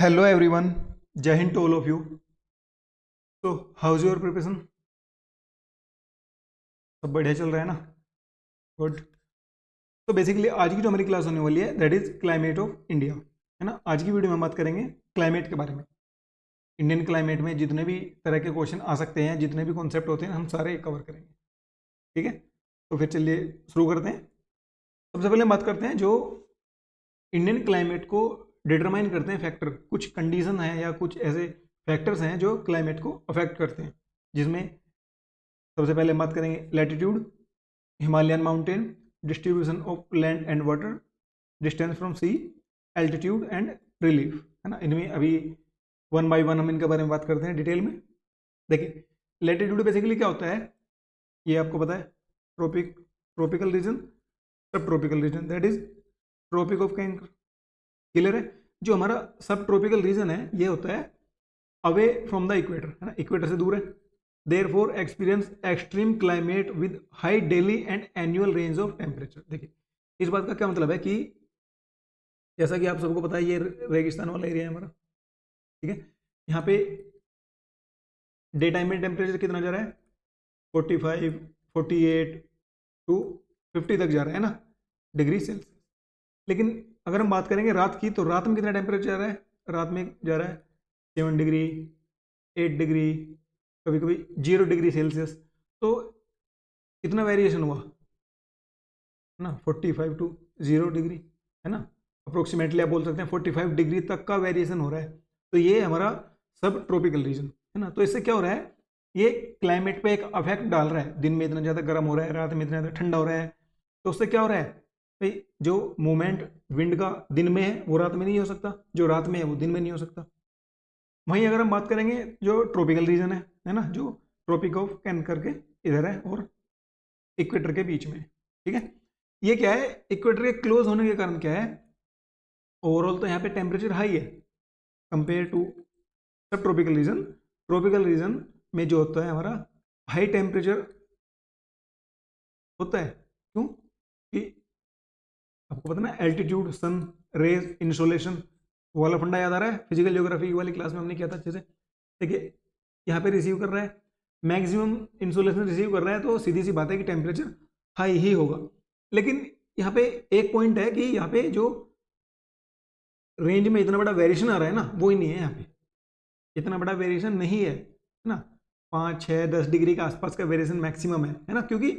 Hello everyone, जय हिंद to all of you. तो हाउ इज योर प्रिपरेशन? सब बढ़िया चल रहा है ना? गुड। तो बेसिकली आज की जो हमारी क्लास होने वाली है that is climate of India, है ना। आज की वीडियो में हम बात करेंगे क्लाइमेट के बारे में। इंडियन क्लाइमेट में जितने भी तरह के क्वेश्चन आ सकते हैं, जितने भी कॉन्सेप्ट होते हैं, हम सारे कवर करेंगे। ठीक है, तो फिर चलिए शुरू करते हैं। सबसे पहले हम बात करते हैं जो इंडियन क्लाइमेट को डिटरमाइन करते हैं फैक्टर। कुछ कंडीशन है या कुछ ऐसे फैक्टर्स हैं जो क्लाइमेट को अफेक्ट करते हैं, जिसमें सबसे पहले हम बात करेंगे latitude, Himalayan mountain, distribution of land and water, distance from sea, altitude and relief, है ना। इनमें अभी वन बाय वन हम इनके बारे में बात करते हैं डिटेल में। देखिए, लैटिट्यूड बेसिकली क्या होता है ये आपको पता है। Tropical region, subtropical region, that is tropic of cancer. Clear है? जो हमारा सब ट्रॉपिकल रीजन है ये होता है अवे फ्रॉम द इक्वेटर, है ना, इक्वेटर से दूर है। Therefore experience extreme climate with high daily and annual range of temperature. देखिए, इस बात का क्या मतलब है कि जैसा कि आप सबको पता है ये रेगिस्तान वाला एरिया है हमारा। ठीक है, यहाँ पे डे टाइम में टेम्परेचर कितना जा रहा है? 45, 48 टू 50 तक जा रहा है ना, डिग्री सेल्सियस। लेकिन अगर हम बात करेंगे रात की, तो रात में कितना टेम्परेचर जा रहा है? रात में जा रहा है 7 डिग्री, 8 डिग्री, कभी कभी 0 डिग्री सेल्सियस। तो कितना वेरिएशन हुआ ना, 45 टू 0 डिग्री, है ना। अप्रोक्सीमेटली आप बोल सकते हैं 45 डिग्री तक का वेरिएशन हो रहा है। तो ये हमारा सब ट्रॉपिकल रीजन, है ना। तो इससे क्या हो रहा है, ये क्लाइमेट पे एक अफेक्ट डाल रहा है। दिन में इतना ज़्यादा गर्म हो रहा है, रात में इतना ज़्यादा ठंडा हो रहा है। तो उससे क्या हो रहा है भाई, जो मूवमेंट विंड का दिन में है वो रात में नहीं हो सकता, जो रात में है वो दिन में नहीं हो सकता। वहीं अगर हम बात करेंगे जो ट्रॉपिकल रीजन है ना, जो ट्रॉपिक ऑफ कैंकर के इधर है और इक्वेटर के बीच में, ठीक है। ये क्या है, इक्वेटर के क्लोज होने के कारण क्या है, ओवरऑल तो यहाँ पे टेम्परेचर हाई है कंपेयर टू सब ट्रॉपिकल रीजन। ट्रॉपिकल रीजन में जो होता है हमारा हाई टेम्परेचर होता है। क्यों? कि आपको पता ना, एल्टीट्यूड, सन रेज, इंसोलेशन, वो वाला फंडा याद आ रहा है? फिजिकल ज्योग्राफी वाली क्लास में हमने किया था अच्छे से। देखिए, यहाँ पे रिसीव कर रहा है, मैक्सिमम इंसोलेशन रिसीव कर रहा है, तो सीधी सी बात है कि टेम्परेचर हाई ही होगा। लेकिन यहाँ पे एक पॉइंट है कि यहाँ पे जो रेंज में इतना बड़ा वेरिएशन आ रहा है ना, वो ही नहीं है यहाँ पे। इतना बड़ा वेरिएशन नहीं है ना। 5, 6, 10 डिग्री के आसपास का वेरिएशन मैक्सिमम है ना। क्योंकि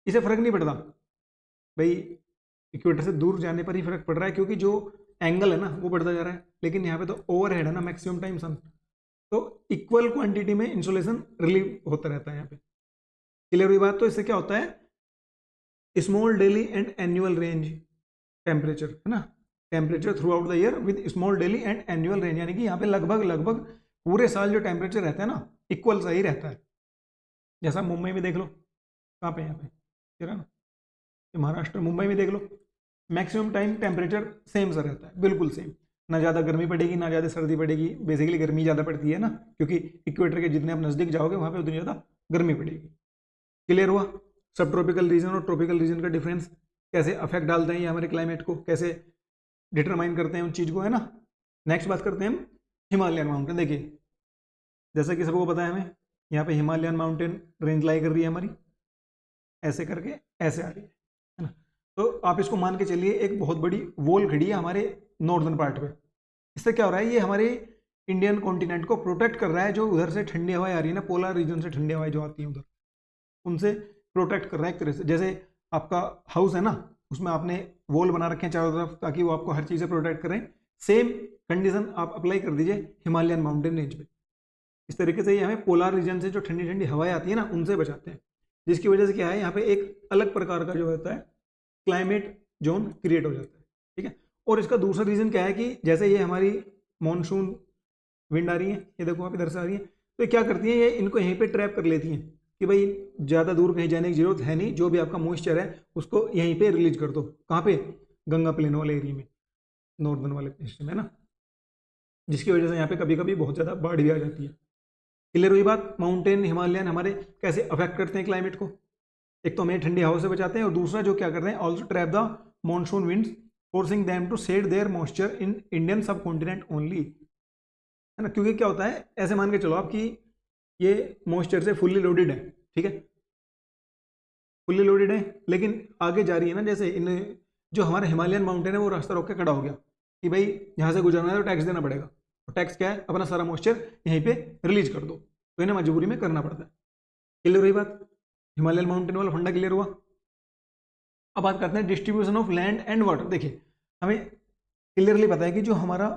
इसे फर्क नहीं पड़ता भाई, इक्वेटर से दूर जाने पर ही फर्क पड़ रहा है, क्योंकि जो एंगल है ना वो बढ़ता जा रहा है। लेकिन यहाँ पे तो ओवरहेड है ना मैक्सिमम टाइम सन, तो इक्वल क्वांटिटी में इंसोलेशन रिलीव होता रहता है यहाँ पे। क्लियर हुई बात? तो इससे क्या होता है, small daily and annual range temperature, है ना। Temperature through out the year with small daily and annual range, यानी कि यहाँ पे लगभग लगभग पूरे साल जो टेम्परेचर रहता है ना, इक्वल सा ही रहता है। जैसा मुंबई में देख लो, कहाँ पे यहाँ पे है ना, महाराष्ट्र, मुंबई में देख लो, मैक्सिमम टाइम टेम्परेचर सेम सा रहता है, बिल्कुल सेम। ना ज़्यादा गर्मी पड़ेगी ना ज़्यादा सर्दी पड़ेगी। बेसिकली गर्मी ज़्यादा पड़ती है ना, क्योंकि इक्वेटर के जितने आप नज़दीक जाओगे वहाँ पे उतनी ज़्यादा गर्मी पड़ेगी। क्लियर हुआ? सब ट्रॉपिकल रीजन और ट्रॉपिकल रीजन का डिफरेंस कैसे अफेक्ट डालते हैं ये हमारे क्लाइमेट को, कैसे डिटरमाइन करते हैं उन चीज़ को, है ना। नेक्स्ट बात करते हैं हम हिमालयन माउंटेन। देखिए, जैसा कि सबको पता है हमें, यहाँ पे हिमालयन माउंटेन रेंज लाई कर रही है हमारी, ऐसे करके ऐसे आ रही है ना। तो आप इसको मान के चलिए एक बहुत बड़ी वॉल खड़ी है हमारे नॉर्दर्न पार्ट पे। इससे क्या हो रहा है, ये हमारे इंडियन कॉन्टिनेंट को प्रोटेक्ट कर रहा है। जो उधर से ठंडी हवाएं आ रही है ना, पोलर रीजन से ठंडी हवाएं जो आती हैं उधर, उनसे प्रोटेक्ट कर रहा है एक तरह से। जैसे आपका हाउस है ना, उसमें आपने वॉल बना रखे हैं चारों तरफ ताकि वो आपको हर चीज़ से प्रोटेक्ट करें। सेम कंडीशन आप अप्लाई कर दीजिए हिमालयन माउंटेन रेंज पे। इस तरीके से ये हमें पोलर रीजन से जो ठंडी ठंडी हवाएं आती है ना, उनसे बचाते हैं। जिसकी वजह से क्या है, यहाँ पे एक अलग प्रकार का जो होता है क्लाइमेट जोन क्रिएट हो जाता है। ठीक है, और इसका दूसरा रीज़न क्या है कि जैसे ये हमारी मानसून विंड आ रही है, ये देखो आप इधर से आ रही है, तो ये क्या करती है, ये इनको यहीं पे ट्रैप कर लेती हैं कि भाई ज़्यादा दूर कहीं जाने की जरूरत है नहीं, जो भी आपका मॉइस्चर है उसको यहीं पे रिलीज कर दो। कहाँ पे? गंगा प्लेन वाले एरिया में, नॉर्दर्न वाले हिस्से में ना। जिसकी वजह से यहाँ पे कभी कभी बहुत ज़्यादा बाढ़ भी आ जाती है। क्लियर हुई बात? माउंटेन हिमालयन हमारे कैसे अफेक्ट करते हैं क्लाइमेट को। एक तो हमें ठंडी हवा से बचाते हैं, और दूसरा जो क्या करते हैं, also trap the monsoon winds forcing them to set their moisture in Indian subcontinent only, है ना। क्योंकि क्या होता है, ऐसे मान के चलो आप कि ये मॉइस्चर से फुल्ली लोडेड है, ठीक है, फुल्ली लोडेड है, लेकिन आगे जा रही है ना, जैसे इन जो हमारा हिमालयन माउंटेन है वो रास्ता रोक के खड़ा हो गया कि भाई यहाँ से गुजरना है तो टैक्स देना पड़ेगा, और टैक्स क्या है, अपना सारा मॉइस्चर यहीं पे रिलीज कर दो, तो इन्हें मजबूरी में करना पड़ता है। क्लियर हुई बात, हिमालयन माउंटेन वाला फंडा क्लियर हुआ। अब बात करते हैं distribution of land and water. देखिए हमें क्लियरली पता है कि जो हमारा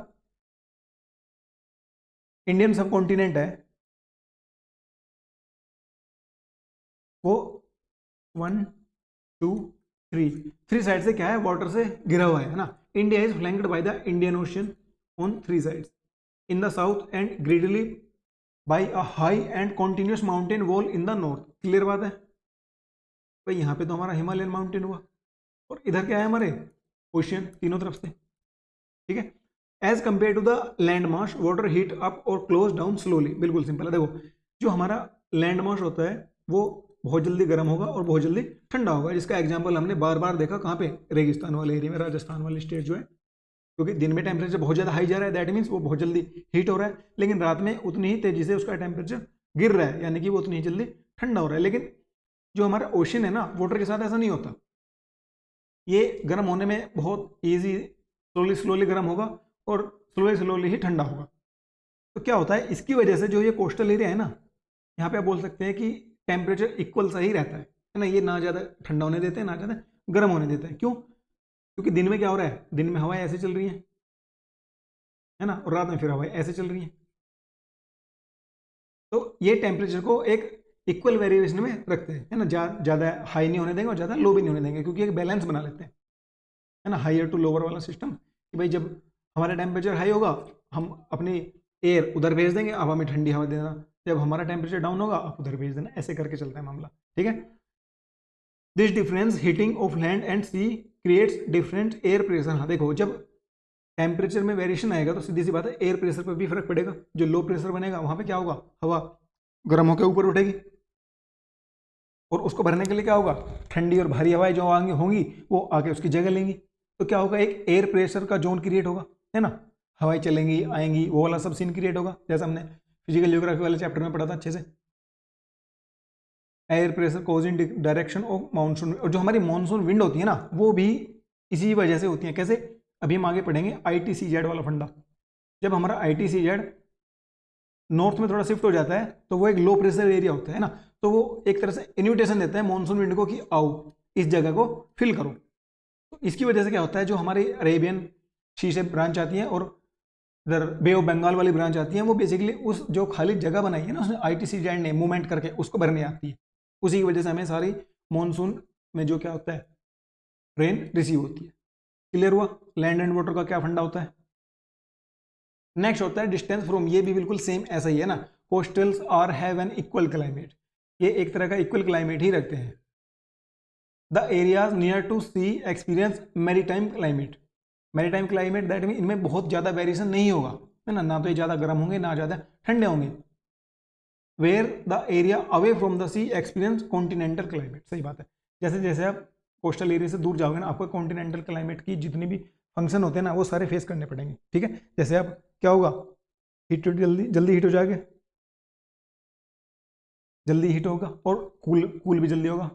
इंडियन सब कॉन्टिनेंट है वो 1 2 3 साइड से क्या है, वाटर से घिरा हुआ है ना। India is flanked by the Indian Ocean on 3 sides, in the south and girdled by a high and continuous mountain wall in the north. Clear बात है भाई, यहाँ पे तो हमारा हिमालयन माउंटेन हुआ और इधर क्या है हमारे ओशियन तीनों तरफ से, ठीक है। As compare to the land mass water heat up और क्लोज डाउन स्लोली। बिल्कुल सिंपल है, देखो जो हमारा लैंड मास होता है वो बहुत जल्दी गर्म होगा और बहुत जल्दी ठंडा होगा, जिसका एग्जांपल हमने बार बार देखा कहाँ पे, रेगिस्तान वाले एरिया में, राजस्थान वाले स्टेट जो है, क्योंकि दिन में टेम्परेचर बहुत ज़्यादा हाई जा रहा है, दैट मीन्स वो बहुत जल्दी हीट हो रहा है, लेकिन रात में उतनी ही तेजी से उसका टेम्परेचर गिर रहा है, यानी कि वो उतनी ही जल्दी ठंडा हो रहा है। लेकिन जो हमारा ओशन है ना, वाटर के साथ ऐसा नहीं होता, ये गर्म होने में बहुत ईजी, स्लोली स्लोली गर्म होगा और स्लोली स्लोली ही ठंडा होगा। तो क्या होता है, इसकी वजह से जो ये कोस्टल एरिया है ना, यहाँ पे आप बोल सकते हैं कि टेम्परेचर इक्वल सा ही रहता है ना, ये ना ज़्यादा ठंडा होने देते हैं ना ज़्यादा गर्म होने देते हैं। क्यों? क्योंकि दिन में क्या हो रहा है, दिन में हवाएं ऐसे चल रही हैं, है ना, और रात में फिर हवाएं ऐसे चल रही हैं, तो ये टेम्परेचर को एक इक्वल वेरिएशन में रखते हैं, है ना, ज़्यादा हाई नहीं होने देंगे और ज़्यादा लो भी नहीं होने देंगे, क्योंकि एक बैलेंस बना लेते हैं, है ना, हाइयर टू लोअर वाला सिस्टम, कि भाई जब हमारा टेम्परेचर हाई होगा हम अपनी एयर उधर भेज देंगे, अब हमें ठंडी हवा देना, जब हमारा टेम्परेचर डाउन होगा आप उधर भेज देना, ऐसे करके चलता है मामला, ठीक है। This difference heating of land and sea creates different air pressure. हाँ देखो, जब टेम्परेचर में वेरिएशन आएगा तो सीधी सी बात है एयर प्रेशर पर भी फर्क पड़ेगा। जो लो प्रेशर बनेगा वहां पे क्या होगा, हवा गर्म होकर ऊपर उठेगी, और उसको भरने के लिए क्या होगा, ठंडी और भारी हवाएं जो आगे होंगी वो आके उसकी जगह लेंगी, तो क्या होगा, एक एयर प्रेशर का जोन क्रिएट होगा, है ना, हवाएं चलेंगी आएंगी, वो वाला सब सीन क्रिएट होगा, जैसा हमने फिजिकल जियोग्राफी वाले चैप्टर में पढ़ा था अच्छे से। Air pressure cause in direction of monsoon, और जो हमारी मानसून विंड होती है ना वो भी इसी वजह से होती है। कैसे, अभी हम आगे पढ़ेंगे ITCZ वाला फंडा। जब हमारा ITCZ नॉर्थ में थोड़ा शिफ्ट हो जाता है तो वो एक लो प्रेशर एरिया होता है ना, तो वो एक तरह से इन्विटेशन देता है मानसून विंड को कि आओ इस जगह को फिल करो। तो इसकी वजह से क्या होता है, जो हमारी अरेबियन सी से ब्रांच आती है और इधर बे ऑफ बंगाल वाली ब्रांच आती है, वो बेसिकली उस जो खाली जगह बनाई है ना उसने ITCZ ने मूवमेंट करके उसको भरने आती है, उसी की वजह से हमें सारी मानसून में जो क्या होता है रेन रिसीव होती है। क्लियर हुआ, लैंड एंड वाटर का क्या फंडा होता है। नेक्स्ट होता है डिस्टेंस फ्रॉम, ये भी बिल्कुल सेम ऐसा ही है ना, coastals are have an equal climate, ये एक तरह का इक्वल क्लाइमेट ही रखते हैं। The areas near to sea experience maritime climate, maritime climate that mean इनमें बहुत ज़्यादा वेरिएशन नहीं होगा, है ना, ना तो ये ज़्यादा गर्म होंगे ना ज़्यादा ठंडे होंगे। Where the area away from the sea experience continental climate, सही बात है, जैसे जैसे आप कोस्टल एरिया से दूर जाओगे ना आपको कॉन्टिनेंटल क्लाइमेट की जितनी भी फंक्शन होते हैं ना वो सारे फेस करने पड़ेंगे, ठीक है। जैसे आप क्या होगा, हीट जल्दी जल्दी हीट हो जाएगा, जल्दी हीट होगा, और कूल कूल भी जल्दी होगा,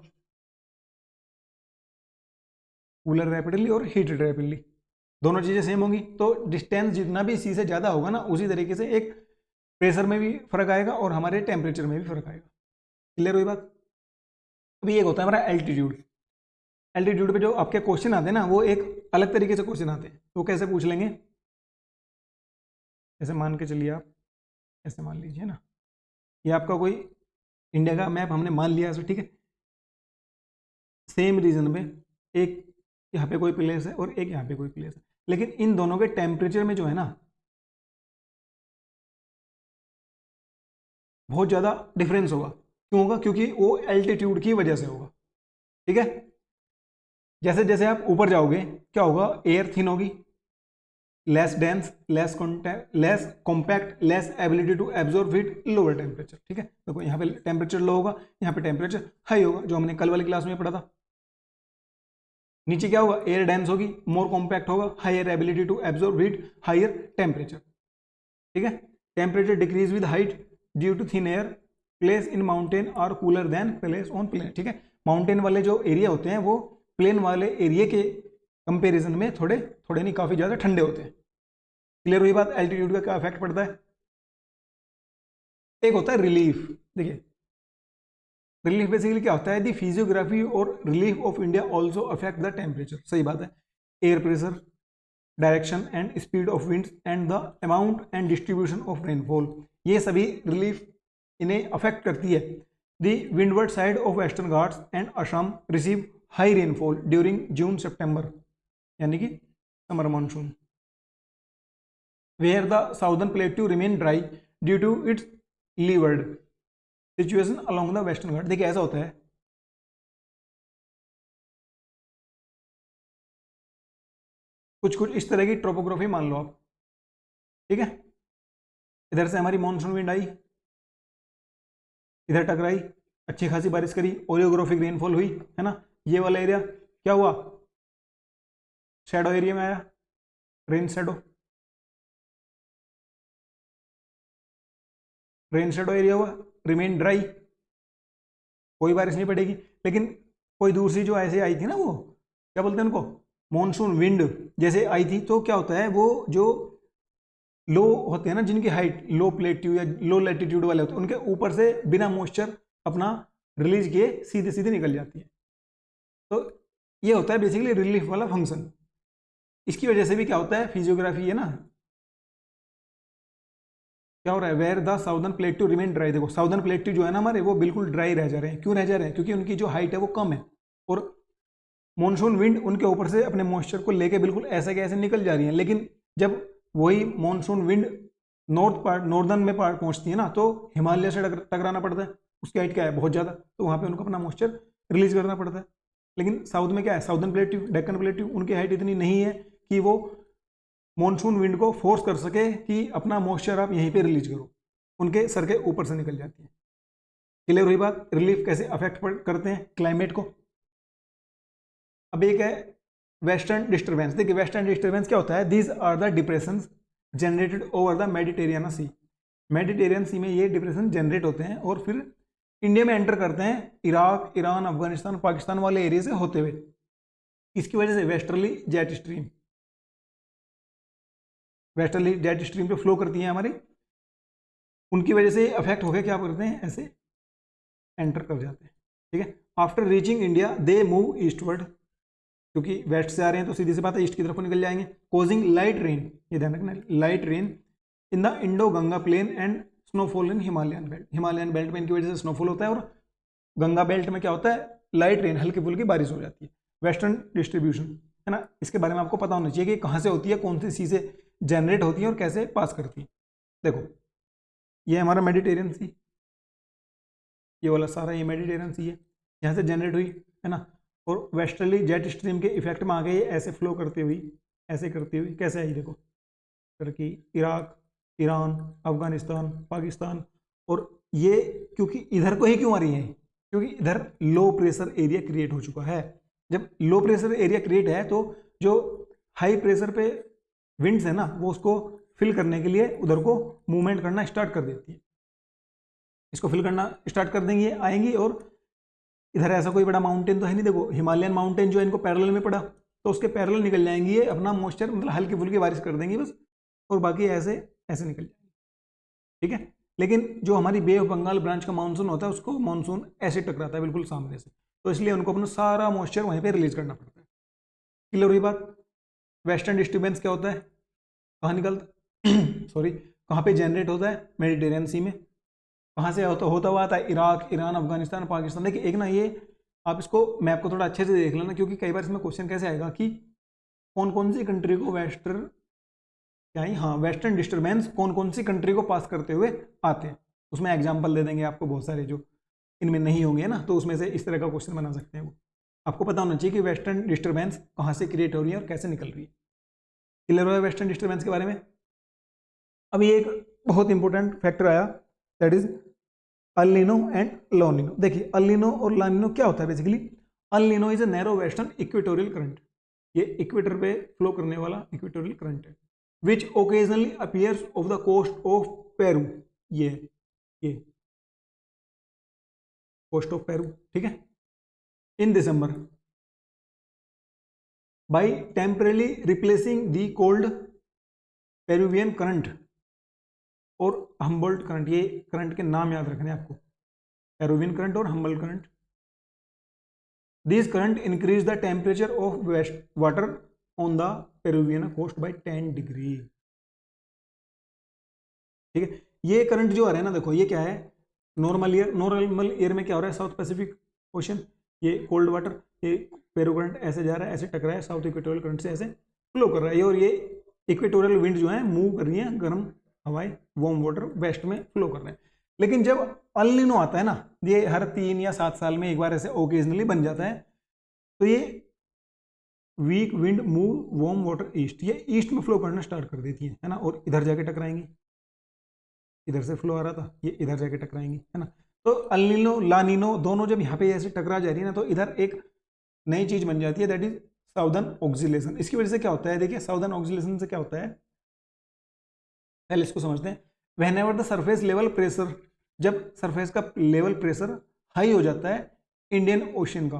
कूलर रैपिडली और हीटेड रैपिडली, दोनों चीज़ें सेम होंगी। तो डिस्टेंस जितना भी सी से ज़्यादा होगा ना उसी तरीके से एक प्रेशर में भी फर्क आएगा और हमारे टेम्परेचर में भी फर्क आएगा। क्लियर हुई बात। अभी एक होता है हमारा एल्टीट्यूड, एल्टीट्यूड पे जो आपके क्वेश्चन आते हैं ना वो एक अलग तरीके से क्वेश्चन आते हैं, तो कैसे पूछ लेंगे, ऐसे मान के चलिए आप, ऐसे मान लीजिए ना, ये आपका कोई इंडिया का मैप हमने मान लिया है, ठीक है, सेम रीजन में एक यहाँ पे कोई प्लेस है और एक यहाँ पे कोई प्लेस है, लेकिन इन दोनों के टेम्परेचर में जो है ना बहुत ज़्यादा डिफरेंस होगा। क्यों होगा, क्योंकि वो एल्टीट्यूड की वजह से होगा, ठीक है। जैसे जैसे आप ऊपर जाओगे क्या होगा, एयर थिन होगी, less dense, less compact, less ability to absorb heat, lower temperature, ठीक है। देखो यहाँ पे टेम्परेचर लो होगा, यहाँ पे टेम्परेचर हाई होगा, जो हमने कल वाली क्लास में पढ़ा था। नीचे क्या होगा, एयर डेंस होगी, मोर कॉम्पैक्ट होगा, higher ability to absorb heat, higher temperature. ठीक है, temperature decrease with height due to thin air, place in mountain are cooler than place on plain. ठीक है, माउंटेन वाले जो एरिया होते हैं वो प्लेन वाले एरिया के कंपैरिजन में थोड़े थोड़े नहीं काफी ज्यादा ठंडे होते हैं। क्लियर हुई बात, एल्टीट्यूड का क्या इफेक्ट पड़ता है। एक होता है रिलीफ। देखिए रिलीफ बेसिकली क्या होता है, दी फिजियोग्राफी और relief of India also affect the temperature. सही बात है, air pressure, direction and speed of winds and the amount and distribution of rainfall, ये सभी रिलीफ इन्हें अफेक्ट करती है। The windward side of western Ghats and Assam receive high rainfall during June September, यानी कि summer monsoon, where the southern plateau remain dry due to its leeward situation along the western घाट। देखिए ऐसा होता है, कुछ कुछ इस तरह की ट्रोपोग्राफी मान लो आप। ठीक है, इधर से हमारी मानसून विंड आई, इधर टकराई, अच्छी खासी बारिश करी, ओरियोग्राफिक रेनफॉल हुई, है ना। ये वाला एरिया क्या हुआ, शैडो एरिया में आया, rain shadow, rain shadow area हुआ, रिमेन ड्राई, कोई बारिश नहीं पड़ेगी। लेकिन कोई दूसरी जो ऐसे आई थी ना, वो क्या बोलते हैं उनको, मॉनसून विंड जैसे आई थी, तो क्या होता है वो जो लो होते हैं ना, जिनकी हाइट लो प्लेट्यू या लो लैटिट्यूड वाले होते हैं, उनके ऊपर से बिना मॉइस्चर अपना रिलीज किए सीधे सीधे निकल जाती है। तो ये होता है बेसिकली रिलीफ वाला फंक्शन। इसकी वजह से भी क्या होता है, फिजियोग्राफी है ना, क्या हो रहा है, where the southern plateau remain dry. देखो साउदर्न प्लेट्यू जो है ना हमारे, वो बिल्कुल ड्राई रह जा रहे हैं। क्यों रह जा रहे हैं, क्योंकि उनकी जो हाइट है वो कम है, और मॉनसून विंड उनके ऊपर से अपने मॉइस्चर को लेके बिल्कुल ऐसे के ऐसे निकल जा रही है। लेकिन जब वही monsoon wind north part, northern में पार्ट पहुंचती है ना, तो हिमालय से टकराना पड़ता है, उसकी हाइट क्या है बहुत ज़्यादा, तो वहाँ पे उनको अपना मॉइस्चर रिलीज करना पड़ता है। लेकिन साउथ में क्या है, साउदर्न प्लेट्यू, डेक्कन प्लेट्यू, उनकी हाइट इतनी नहीं है कि वो मॉनसून विंड को फोर्स कर सके कि अपना मॉइस्चर आप यहीं पे रिलीज करो, उनके सर के ऊपर से निकल जाती है। क्लियर हुई बात, रिलीफ कैसे अफेक्ट करते हैं क्लाइमेट को। अब एक है वेस्टर्न डिस्टर्बेंस। देखिए वेस्टर्न डिस्टर्बेंस क्या होता है, these are the depressions generated over the Mediterranean sea. Mediterranean sea में ये डिप्रेशन जनरेट होते हैं और फिर इंडिया में एंटर करते हैं इराक, ईरान, अफगानिस्तान, पाकिस्तान वाले एरिया से होते हुए। इसकी वजह से westerly jet stream, westerly jet stream पे फ्लो करती हैं हमारी, उनकी वजह से अफेक्ट होकर क्या करते हैं, ऐसे एंटर कर जाते हैं। ठीक है, after reaching India they move eastward, क्योंकि वेस्ट से आ रहे हैं तो सीधी सी बात है ईस्ट की तरफ को निकल जाएंगे। कोजिंग लाइट रेन, ये ध्यान रखना, light rain in the Indo Ganga plain and snowfall in Himalayan belt. Himalayan belt में इनकी वजह से स्नोफॉल होता है, और गंगा बेल्ट में क्या होता है, लाइट रेन, हल्की फुल्की बारिश हो जाती है। वेस्टर्न डिस्ट्रीब्यूशन है ना, इसके बारे में आपको पता होना चाहिए कि कहाँ से होती है, कौन सी सी से जनरेट होती है और कैसे पास करती है। देखो ये हमारा मेडिटेरियन सी, ये वाला सारा ये मेडिटेरियन सी है, यहाँ से जनरेट हुई है ना, और वेस्टर्ली जेट स्ट्रीम के इफेक्ट में आ गई, ऐसे फ्लो करती हुई, ऐसे करती हुई कैसे आई, देखो Turkey, Iraq, Iran, Afghanistan, Pakistan. और ये क्योंकि इधर को ही क्यों आ रही है, क्योंकि इधर लो प्रेशर एरिया क्रिएट हो चुका है। जब लो प्रेशर एरिया क्रिएट है तो जो हाई प्रेशर पे विंड्स है ना, वो उसको फिल करने के लिए उधर को मूवमेंट करना स्टार्ट कर देती है, इसको फिल करना स्टार्ट कर देंगी, आएंगी। और इधर ऐसा कोई बड़ा माउंटेन तो है नहीं, देखो हिमालयन माउंटेन जो है इनको पैरेलल में पड़ा, तो उसके पैरेलल निकल जाएंगी, ये अपना मॉइस्चर मतलब हल्की फुल्की बारिश कर देंगी बस, और बाकी ऐसे ऐसे निकल जाएंगे। ठीक है, लेकिन जो हमारी बे ऑफ बंगाल ब्रांच का मानसून होता है, उसको मानसून ऐसे टकराता है बिल्कुल सामने से, तो इसलिए उनको अपना सारा मॉइस्चर वहीं पे रिलीज करना पड़ता है। क्लियर हुई बात। वेस्टर्न डिस्टर्बेंस क्या होता है, कहाँ निकलता सॉरी कहाँ पे जनरेट होता है, मेडिटेरियन सी में। कहाँ से होता हुआ आता है, इराक, ईरान, अफगानिस्तान, पाकिस्तान। देखिए एक ना ये आप इसको मैप को थोड़ा अच्छे से देख लेना, क्योंकि कई बार इसमें क्वेश्चन कैसे आएगा कि कौन कौन सी कंट्री को वेस्टर्न क्या ही, हाँ वेस्टर्न डिस्टर्बेंस कौन कौन सी कंट्री को पास करते हुए आते हैं, उसमें एग्जाम्पल दे देंगे आपको बहुत सारे जो इनमें नहीं होंगे ना, तो उसमें से इस तरह का क्वेश्चन बना सकते हैं। वो आपको पता होना चाहिए कि वेस्टर्न डिस्टर्बेंस कहाँ से क्रिएट हो रही है और कैसे निकल रही है। क्लियर हुआ वेस्टर्न डिस्टर्बेंस के बारे में। अभी एक बहुत इंपॉर्टेंट फैक्टर आया, that is El Nino and La Nino. देखिए अल नीनो और ला नीनो क्या होता है basically, El Nino is a narrow western equatorial current, ये इक्वेटर पे फ्लो करने वाला इक्वेटोरियल करंट है, which occasionally appears off the coast of Peru, ये कोस्ट ऑफ पेरू, ठीक है, in December, by temporarily replacing the cold Peruvian current और Humboldt current, ये करंट के नाम याद रखने आपको, पेरुवियन करंट और Humboldt current. This current increase the temperature of west water on the Peruvian coast by 10 degree, ठीक है। ये करंट जो आ रहा है ना, देखो ये क्या है, नॉर्मल ईयर में क्या हो रहा है, साउथ पैसिफिक ओशन, ये कोल्ड वाटर, ये पेरू करंट ऐसे जा रहा है, ऐसे टकरा है साउथ इक्वेटोरियल करंट से, ऐसे फ्लो कर रहा है, और ये इक्वेटोरियल विंड जो है मूव कर रही है, गर्म हवाएं वार्म वाटर वेस्ट में फ्लो कर रहे हैं। लेकिन जब अल नीनो आता है ना, ये हर 3 या 7 साल में एक बार ऐसे ओकेजनली बन जाता है, तो ये weak wind move warm water east, ये ईस्ट में फ्लो करना स्टार्ट कर देती है ना, और इधर जाके टकराएंगी, इधर से फ्लो आ रहा था, ये इधर जाके टकराएंगी, है ना। तो अल नीनो ला नीनो दोनों जब यहाँ पे ऐसे टकरा जा रही है ना, तो इधर एक नई चीज बन जाती है, दैट इज साउदर्न ऑक्सीलेशन। इसकी वजह से क्या होता है, देखिए साउदर्न ऑक्सीलेशन से क्या होता है, पहले इसको समझते हैं। Whenever the surface level pressure, जब सरफेस का लेवल प्रेशर हाई हो जाता है इंडियन ओशन का,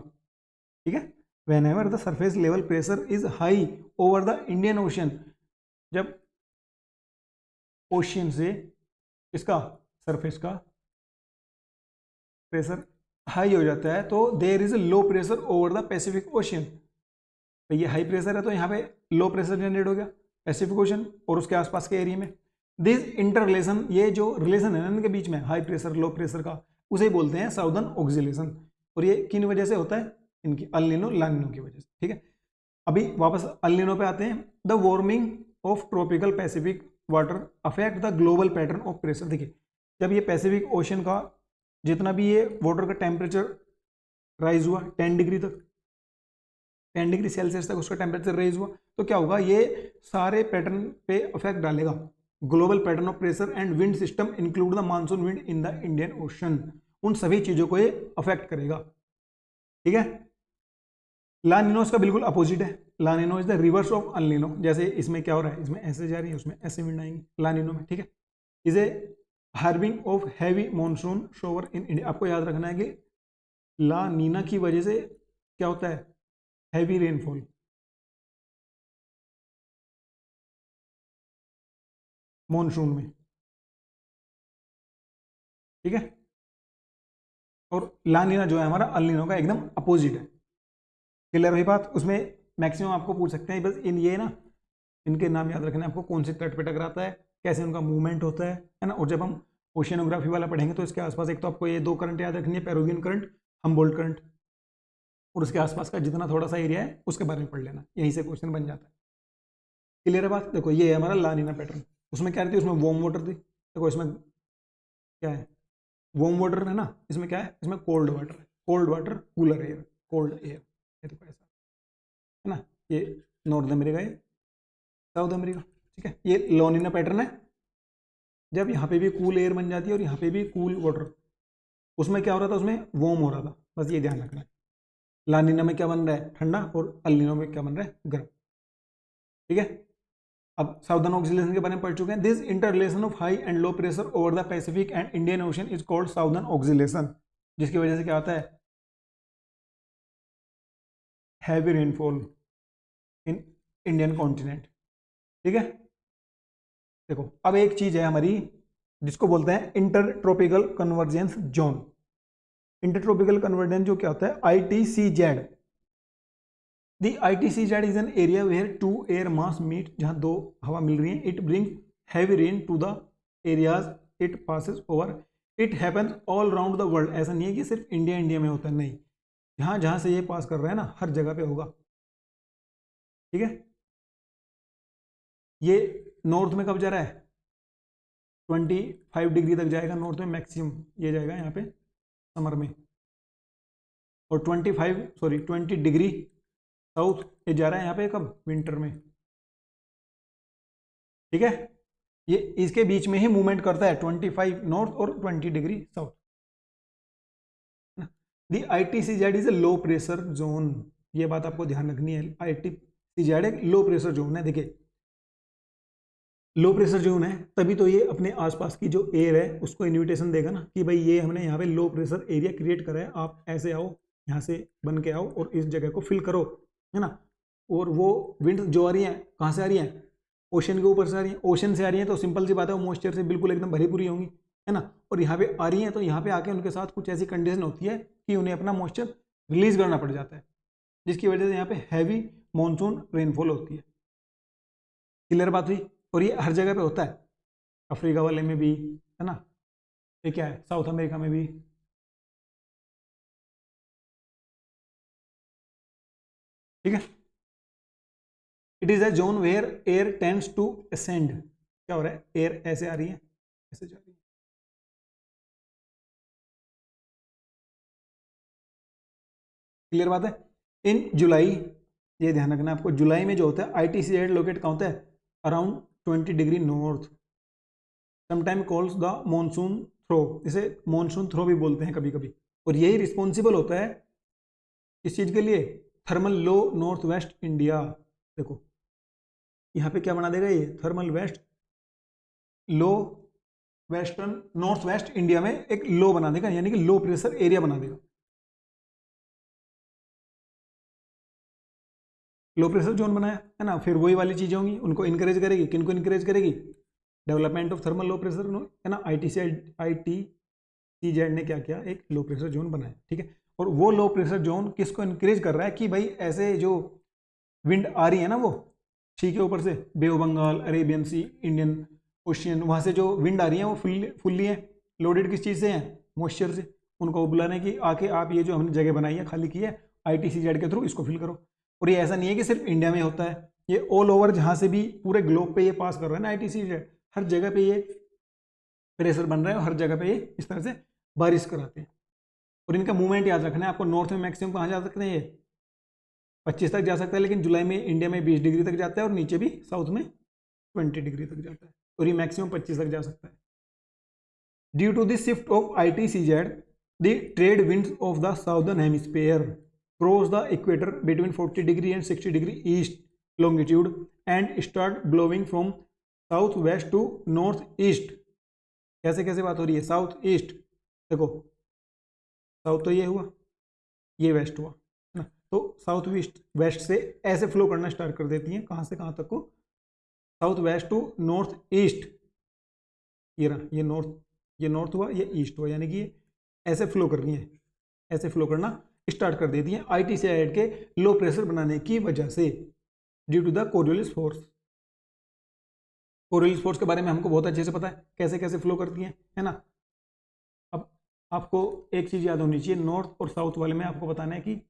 ठीक है, whenever the surface level pressure is high over the Indian ocean, जब ओशियन से इसका सरफेस का प्रेशर हाई हो जाता है, तो there is low pressure over the Pacific ocean, तो ये हाई प्रेशर है, तो यहाँ पे लो प्रेशर जनरेट हो गया पैसिफिक ओशन और उसके आसपास के एरिया में। दिस इंटर रिलेशन, ये जो रिलेशन है ना इनके बीच में, हाई प्रेशर लो प्रेशर का, उसे बोलते हैं साउदर्न ऑक्सीलेशन, और ये किन वजह से होता है, इनकी अल नीनो ला नीनो की वजह से, ठीक है। अभी वापस अल नीनो पे आते हैं। The warming of tropical Pacific water affect the global pattern of pressure, देखिए जब ये पैसिफिक ओशन का जितना भी ये वाटर का टेम्परेचर राइज हुआ 10 डिग्री तक, 10 डिग्री सेल्सियस तक उसका टेम्परेचर रेज हुआ, तो क्या होगा, ये सारे पैटर्न पे इफेक्ट डालेगा, global pattern of pressure and wind system include the monsoon wind in the Indian ocean, उन सभी चीजों को ये अफेक्ट करेगा, ठीक है। ला नीनो इसका बिल्कुल अपोजिट है, La Nino is the reverse of El Nino, जैसे इसमें क्या हो रहा है, इसमें ऐसे जा रही है, उसमें ऐसे विंड आएंगी ला नीनो में, ठीक है। Is a harbinger of heavy monsoon shower in India, आपको याद रखना है कि ला नीना की वजह से क्या होता है, हैवी रेनफॉल, मॉनसून में, ठीक है। और ला नीना जो है हमारा अल नीनो का एकदम अपोजिट है, क्लियर हुई बात। उसमें मैक्सिमम आपको पूछ सकते हैं बस इन ये ना, इनके नाम याद रखना है आपको, कौन से तट पे टकराता है, कैसे उनका मूवमेंट होता है ना। और जब हम ओशियनोग्राफी वाला पढ़ेंगे तो इसके आसपास एक तो आपको ये 2 करंट याद रखनी है, पेरुवियन करंट, हम्बोल्ट करंट, और उसके आसपास का जितना थोड़ा सा एरिया है उसके बारे में पढ़ लेना, यहीं से क्वेश्चन बन जाता है, क्लियर है बात। देखो ये है हमारा ला नीना पैटर्न, उसमें क्या रहती है, उसमें वार्म वाटर थी, देखो इसमें क्या है, वार्म वाटर है ना, इसमें क्या है, इसमें कोल्ड वाटर है, cold water cooler air, cold air, ये देखो ऐसा है ना, ये नॉर्थ अमेरिका है, साउथ अमेरिका, ठीक है। ये लोनिना पैटर्न है, जब यहाँ पे भी कूल एयर बन जाती है और यहाँ पे भी कूल वाटर, उसमें क्या हो रहा था, उसमें वार्म हो रहा था, बस ये ध्यान रखना है। लानिना में क्या बन रहा है, ठंडा, और अलिनो में क्या बन रहा है, गर्म, ठीक है। अब साउदर्न ऑक्सीलेशन के बारे में पढ़ चुके हैं। This inter relation of high and low pressure over the Pacific and Indian ocean is called southern oscillation, जिसकी वजह से क्या होता है, heavy rainfall in Indian continent, ठीक है। देखो अब एक चीज है हमारी जिसको बोलते हैं inter tropical convergence zone. Inter tropical convergence जो क्या होता है, ITCZ, the ITCZ is an area where 2 air mass meet, जहां 2 हवा मिल रही है, it bring heavy rain to the areas it passes over, it happen all round the world, ऐसा नहीं है कि सिर्फ इंडिया में होता है, नहीं, जहां जहां से ये पास कर रहा है ना हर जगह पे होगा, ठीक है। ये नॉर्थ में कब जा रहा है, 25 डिग्री तक जाएगा नॉर्थ में मैक्सिमम, ये जाएगा यहाँ पे समर में, और 20 डिग्री साउथ ये जा रहा है यहाँ पे कब, विंटर में, ठीक है। ये इसके बीच में ही मूवमेंट करता है 25 नॉर्थ और 20 degree south, the ITCZ is a low pressure zone, ये बात आपको ध्यान रखनी है। ITCZ एक लो प्रेशर जोन है। देखिए लो प्रेशर जोन है तभी तो ये अपने आसपास की जो एयर है उसको इन्विटेशन देगा ना कि भाई ये हमने यहाँ पे लो प्रेशर एरिया क्रिएट करा है, आप ऐसे आओ, यहाँ से बन के आओ और इस जगह को फिल करो, है ना। और वो विंड जो आ रही है कहाँ से आ रही है, ओशन के ऊपर से आ रही है। ओशन से आ रही है तो सिंपल सी बात है वो मॉइस्चर से बिल्कुल एकदम भरी पूरी होंगी, है ना। और यहाँ पे आ रही है तो यहाँ पे आके उनके साथ कुछ ऐसी कंडीशन होती है कि उन्हें अपना मॉइस्चर रिलीज करना पड़ जाता है, जिसकी वजह से यहाँ पे हैवी मानसून रेनफॉल होती है। क्लियर बात हुई। और ये हर जगह पे होता है, अफ्रीका वाले में भी, है ना। ये क्या है, साउथ अमेरिका में भी। ठीक है। It is a zone where air tends to ascend. क्या हो रहा है, एयर ऐसे आ रही है, ऐसे जा रही है। क्लियर बात है। इन जुलाई, ये ध्यान रखना आपको, जुलाई में जो होता है ITCZ लोकेट कहाँ होता है, around 20 degree north, sometime calls the monsoon trough, इसे मॉनसून थ्रो भी बोलते हैं कभी कभी। और यही रिस्पॉन्सिबल होता है इस चीज के लिए, थर्मल लो नॉर्थ वेस्ट इंडिया। देखो यहाँ पे क्या बना देगा ये, थर्मल वेस्ट लो वेस्टर्न नॉर्थ वेस्ट इंडिया में एक लो बना देगा, यानी कि लो प्रेशर एरिया बना देगा। लो प्रेशर जोन बनाया है ना, फिर वही वाली चीजें होंगी, उनको इनकरेज करेगी, किनको इनकरेज करेगी, development of thermal low pressure, है ना। ITCZ ने क्या किया, एक लो प्रेशर जोन बनाया, ठीक है। और वो लो प्रेशर जोन किसको इनकरेज कर रहा है कि भाई ऐसे जो विंड आ रही है ना वो सी के ऊपर से, Bay of Bengal, Arabian sea, Indian Ocean, वहाँ से जो विंड आ रही है वो फुल्ली है लोडेड किस चीज़ से है, मॉइस्चर से। उनको बुलाने की आके आप ये जो हमने जगह बनाई है खाली की है ITCZ के थ्रू इसको फिल करो। और ये ऐसा नहीं है कि सिर्फ इंडिया में होता है, ये ऑल ओवर जहाँ से भी पूरे ग्लोब पे ये पास कर रहा है ना ITCZ, हर जगह पे ये प्रेशर बन रहा है और हर जगह पे ये इस तरह से बारिश कराते हैं। और इनका मूवमेंट याद रखना है आपको, नॉर्थ में मैक्सिमम कहाँ जा सकते हैं ये 25 तक जा सकता है, लेकिन जुलाई में इंडिया में 20 डिग्री तक जाता है और नीचे भी साउथ में 20 डिग्री तक जाता है, और ये मैक्सिमम 25 तक जा सकता है। Due to this shift of ITCZ, the trade winds of the southern hemisphere cross the equator between 40 degree and 60 degree east longitude and start blowing from south west to north east. कैसे कैसे बात हो रही है, south east, देखो south तो ये हुआ, ये वेस्ट हुआ, है ना। तो साउथ वेस्ट वेस्ट से ऐसे फ्लो करना स्टार्ट कर देती हैं, कहाँ से कहाँ तक को, south west to north east. ये रहा, ये नॉर्थ हुआ, ये ईस्ट हुआ, यानी कि ये ऐसे फ्लो कर रही हैं, ऐसे फ्लो करना स्टार्ट कर देती हैं ITCZ के लो प्रेशर बनाने की वजह से, due to the Coriolis force. Coriolis force के बारे में हमको बहुत अच्छे से पता है कैसे कैसे फ्लो करती हैं, है ना। अब आपको एक चीज़ याद होनी चाहिए, नॉर्थ और साउथ वाले में आपको बताना है कि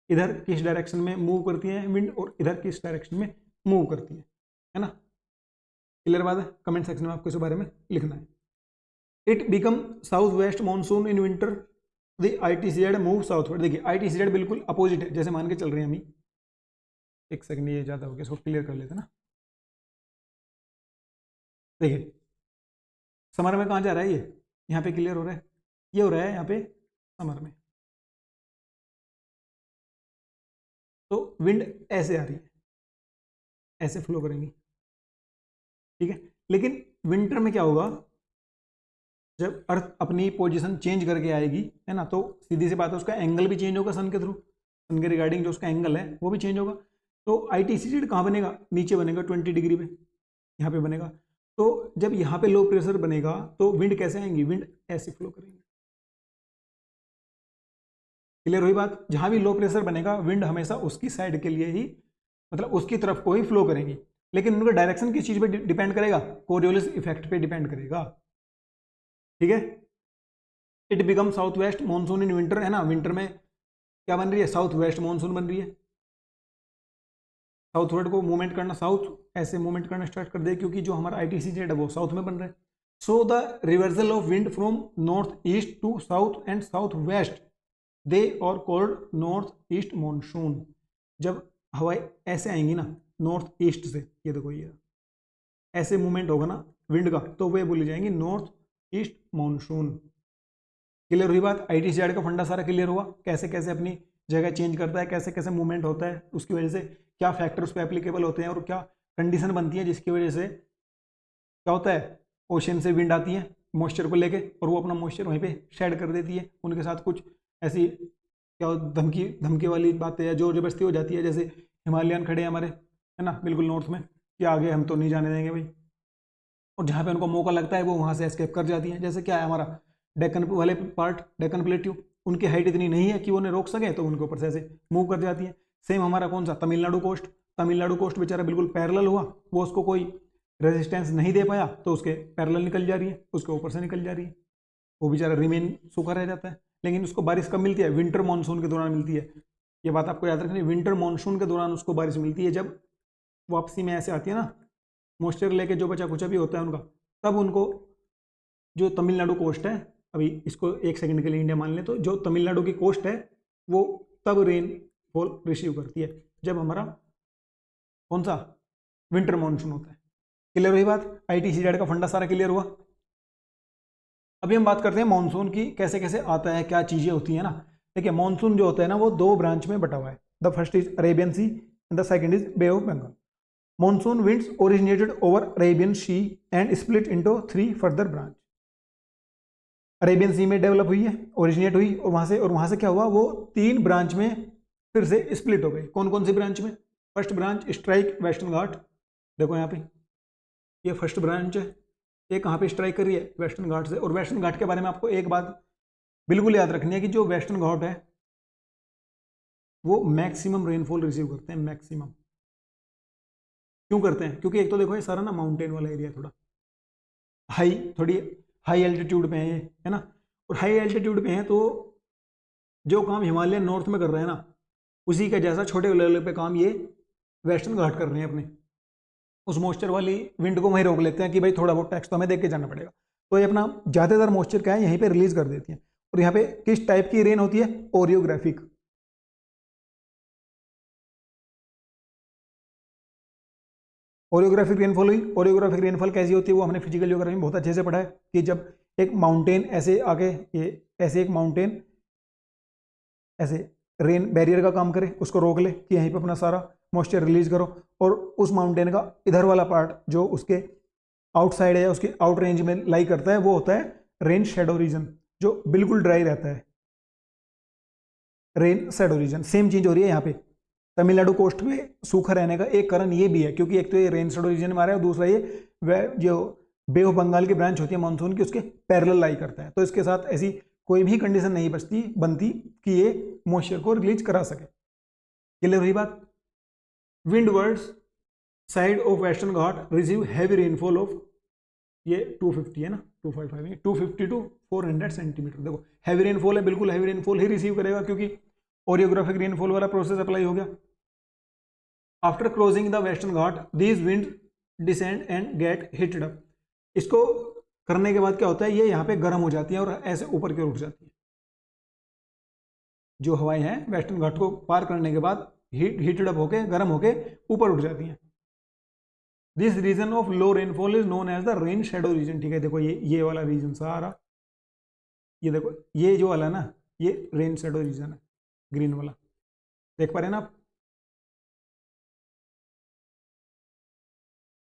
इधर किस डायरेक्शन में मूव करती है विंड और इधर किस डायरेक्शन में मूव करती है ना। क्लियर बात है, कमेंट सेक्शन में आपको इस बारे में लिखना है। It become south west monsoon in winter, the ITCZ move southward. देखिए ITCZ बिल्कुल अपोजिट है, जैसे मान के चल रहे हैं हम, एक सेकंड ये ज़्यादा हो गया, इसको क्लियर कर लेते ना। देखिए समर में कहाँ जा रहा है ये, यहाँ पे क्लियर हो रहा है, ये हो रहा है यहाँ पे समर में, तो विंड ऐसे आ रही है, ऐसे फ्लो करेंगी, ठीक है। लेकिन विंटर में क्या होगा, जब अर्थ अपनी पोजीशन चेंज करके आएगी, है ना, तो सीधी सी बात है उसका एंगल भी चेंज होगा सन के थ्रू, सन के रिगार्डिंग जो उसका एंगल है वो भी चेंज होगा। तो ITCZ कहाँ बनेगा, नीचे बनेगा 20 डिग्री पे, यहाँ पे बनेगा। तो जब यहाँ पे लो प्रेशर बनेगा तो विंड कैसे आएंगी, विंड ऐसे फ्लो करेंगी। क्लियर हुई बात, जहाँ भी लो प्रेशर बनेगा विंड हमेशा उसकी साइड के लिए ही, मतलब उसकी तरफ को ही फ्लो करेंगी, लेकिन उनका डायरेक्शन किस चीज़ पे डिपेंड करेगा, कोरियोलिस इफेक्ट पे डिपेंड करेगा, ठीक है। It become south west monsoon in winter, है ना, विंटर में क्या बन रही है, साउथ वेस्ट मानसून बन रही है। साउथवर्ड को मूवमेंट करना, साउथ ऐसे मूवमेंट करना स्टार्ट कर दे, क्योंकि जो हमारा ITCZ है वो साउथ में बन रहा है। So the reversal of wind from north east to south and south west, they are called north east monsoon. जब हवाएं ऐसे आएंगी ना नॉर्थ ईस्ट से, ये देखो ये ऐसे मूवमेंट होगा ना विंड का, तो वे बोली जाएंगी नॉर्थ ईस्ट मानसून। क्लियर हुई बात। ITCAD का फंडा सारा क्लियर हुआ, कैसे कैसे अपनी जगह चेंज करता है, कैसे कैसे मूवमेंट होता है, उसकी वजह से क्या फैक्टर उस पर एप्लीकेबल होते हैं और क्या कंडीशन बनती है जिसकी वजह से क्या होता है, ओशन से विंड आती है मॉइस्चर को लेके और वो अपना मॉइस्चर वहीं पे शेड कर देती है, उनके साथ कुछ ऐसी क्या धमकी धमकी वाली बातें या जोर जबरदस्ती हो जाती है, जैसे हिमालयन खड़े हैं हमारे, है ना, बिल्कुल नॉर्थ में, कि आगे हम तो नहीं जाने देंगे भाई, और जहाँ पे उनको मौका लगता है वो वहाँ से एस्केप कर जाती हैं। जैसे क्या है हमारा डेक्कन वाले पार्ट, डेक्कन प्लेट्यू, उनकी हाइट इतनी नहीं है कि वो उन्हें रोक सके, तो उनके ऊपर से ऐसे मूव कर जाती है। सेम हमारा कौन सा, तमिलनाडु कोस्ट, तमिलनाडु कोस्ट बेचारा बिल्कुल पैरेलल हुआ, वो उसको कोई रेजिस्टेंस नहीं दे पाया तो उसके पैरेलल निकल जा रही है, उसके ऊपर से निकल जा रही है, वो बेचारा रिमेन सूखा रह जाता है। लेकिन उसको बारिश कब मिलती है, विंटर मानसून के दौरान मिलती है। ये बात आपको याद रखनी, विंटर मानसून के दौरान उसको बारिश मिलती है, जब वापसी में ऐसे आती है ना मॉइस्चर लेके जो बचा कुचा भी होता है उनका, तब उनको जो तमिलनाडु कोस्ट है, अभी इसको एक सेकंड के लिए इंडिया मान लें, तो जो तमिलनाडु की कोस्ट है वो तब रेनफॉल रिसीव करती है जब हमारा कौन सा विंटर मानसून होता है। क्लियर हुई बात। ITCAD का फंडा सारा क्लियर हुआ। अभी हम बात करते हैं मानसून की, कैसे कैसे आता है, क्या चीजें होती है ना। देखिए मानसून जो होता है ना वो दो ब्रांच में बटा हुआ है, the first is Arabian sea and the second is bay of Bengal. Monsoon winds originated over Arabian Sea and split into 3 further branch. Arabian सी में डेवलप हुई है, ओरिजिनेट हुई, और वहां से क्या हुआ, वो 3 ब्रांच में फिर से स्प्लिट हो गई। कौन कौन सी ब्रांच में, फर्स्ट ब्रांच स्ट्राइक वेस्टर्न घाट, देखो यहाँ पे ये फर्स्ट ब्रांच है, ये कहाँ पे स्ट्राइक करी है, वेस्टर्न घाट से। और वेस्टर्न घाट के बारे में आपको एक बात बिल्कुल याद रखनी है कि जो वेस्टर्न घाट है वो मैक्सिमम रेनफॉल रिसीव करते हैं, मैक्सिमम। क्यों करते हैं, क्योंकि एक तो देखो ये सारा ना माउंटेन वाला एरिया, थोड़ा थोड़ी हाई एल्टीट्यूड पे है ना, और हाई एल्टीट्यूड पे है तो जो काम हिमालयन नॉर्थ में कर रहे हैं ना उसी का जैसा छोटे लेवल पे काम ये वेस्टर्न घाट कर रहे हैं अपने, उस मॉइस्चर वाली विंड को वहीं रोक लेते हैं कि भाई थोड़ा बहुत टैक्स तो हमें देख के जाना पड़ेगा, तो ये अपना ज़्यादातर मॉइस्चर क्या है यहीं पे रिलीज कर देती हैं। और यहाँ पे किस टाइप की रेन होती है, ओरियोग्राफिक। ओरियोग्राफिक रेनफॉल हुई। ओरियोग्राफिक रेनफॉल कैसी होती है वो हमने फिजिकल ज्योग्राफी में बहुत अच्छे से पढ़ा है कि जब एक माउंटेन ऐसे आके ये ऐसे एक माउंटेन ऐसे रेन बैरियर का काम करे, उसको रोक ले कि यहीं पे अपना सारा मॉइस्चर रिलीज करो, और उस माउंटेन का इधर वाला पार्ट जो उसके आउटसाइड है या उसके आउट रेंज में लाई करता है वो होता है रेन शेडो रीजन, जो बिल्कुल ड्राई रहता है, रेन शेडो रीजन। सेम चीज हो रही है यहाँ पे, तमिलनाडु कोस्ट में सूखा रहने का एक कारण ये भी है क्योंकि एक तो ये रेन शेडो रीजन में आ रहा है और दूसरा ये जो बे ऑफ बंगाल की ब्रांच होती है मानसून की उसके पैरेलल लाई करता है, तो इसके साथ ऐसी कोई भी कंडीशन नहीं बनती कि ये मॉइस्चर को रिलीज करा सके। क्लियर हुई बात। Windward side of western Ghat receive heavy rainfall of, ये 250 है ना, 255 250 टू 400 सेंटीमीटर। देखो हैवी रेनफॉल है, बिल्कुल हैवी रेनफॉल ही रिसीव करेगा क्योंकि ओरियोग्राफिक रेनफॉल वाला प्रोसेस अप्लाई हो गया। After crossing the western Ghat these wind descend and get heated up. इसको करने के बाद क्या होता है, ये यहाँ पे गर्म हो जाती है और ऐसे ऊपर की ओर उठ जाती है। जो हवाएं हैं वेस्टर्न घाट को पार करने के बाद हीटेड अप होके गर्म होके ऊपर उठ जाती हैं। This region of low rainfall is known as the rain shadow region. ठीक है, देखो ये वाला रीजन सारा, ये देखो ये जो वाला ना ये रेन शेडो रीजन है, ग्रीन वाला, देख पा रहे हैं ना आप।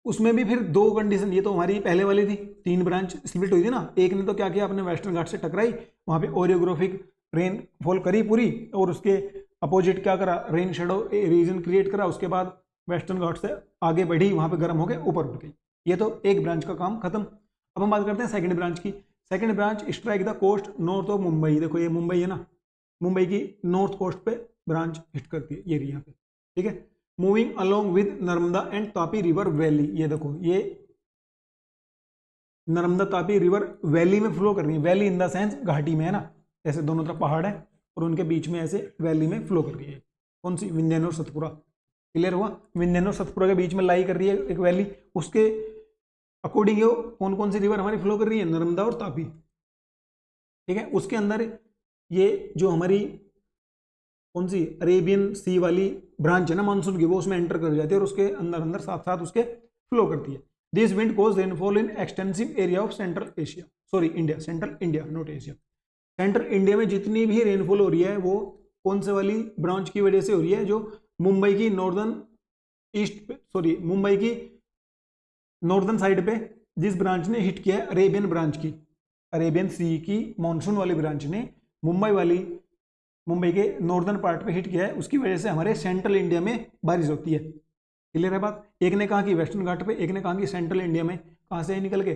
उसमें भी फिर 2 कंडीशन, ये तो हमारी पहले वाली थी, 3 ब्रांच स्प्लिट हुई थी ना, एक ने तो क्या किया अपने वेस्टर्न घाट से टकराई, वहां पे ओरियोग्राफिक रेनफॉल करी पूरी, और उसके अपोजिट क्या करा, रेन शेडो रीजन क्रिएट करा, उसके बाद वेस्टर्न घाट से आगे बढ़ी, वहां पे गर्म होकर ऊपर उठ गई। ये तो एक ब्रांच का काम खत्म। अब हम बात करते हैं सेकंड ब्रांच की। Second branch strike the coast north of Mumbai. देखो ये मुंबई है ना, मुंबई की नॉर्थ कोस्ट पे ब्रांच हिट करती है, ये रही यहाँ पे। ठीक है, moving along with Narmada and Tapi river valley. ये देखो ये नर्मदा तापी रिवर वैली में फ्लो कर रही है, वैली इन द सेंस घाटी में है ना, ऐसे दोनों तरफ पहाड़ है और उनके बीच में ऐसे वैली में फ्लो कर रही है। कौन सी, विंध्यन और सतपुरा। क्लियर हुआ, विंध्यन और सतपुरा के बीच में लाई कर रही है एक वैली, उसके अकॉर्डिंग कौन कौन सी रिवर हमारी फ्लो कर रही है, नर्मदा और तापी। ठीक है, उसके अंदर ये जो हमारी कौन सी अरेबियन सी वाली ब्रांच है ना मानसून की, वो उसमें एंटर कर जाती है और उसके अंदर अंदर साथ साथ उसके फ्लो करती है। This wind cause rainfall in extensive area of central Asia, sorry India, central India not Asia. Central India में जितनी भी रेनफॉल हो रही है वो कौन से वाली ब्रांच की वजह से हो रही है, जो मुंबई की मुंबई की नॉर्दर्न साइड पे जिस ब्रांच ने हिट किया है, अरेबियन ब्रांच की, अरेबियन सी की मॉनसून वाली ब्रांच ने मुंबई के नॉर्दर्न पार्ट पे हिट किया है, उसकी वजह से हमारे सेंट्रल इंडिया में बारिश होती है। क्लियर है बात? एक ने कहा कि वेस्टर्न घाट पे, एक ने कहा कि सेंट्रल इंडिया में। कहाँ से निकल के?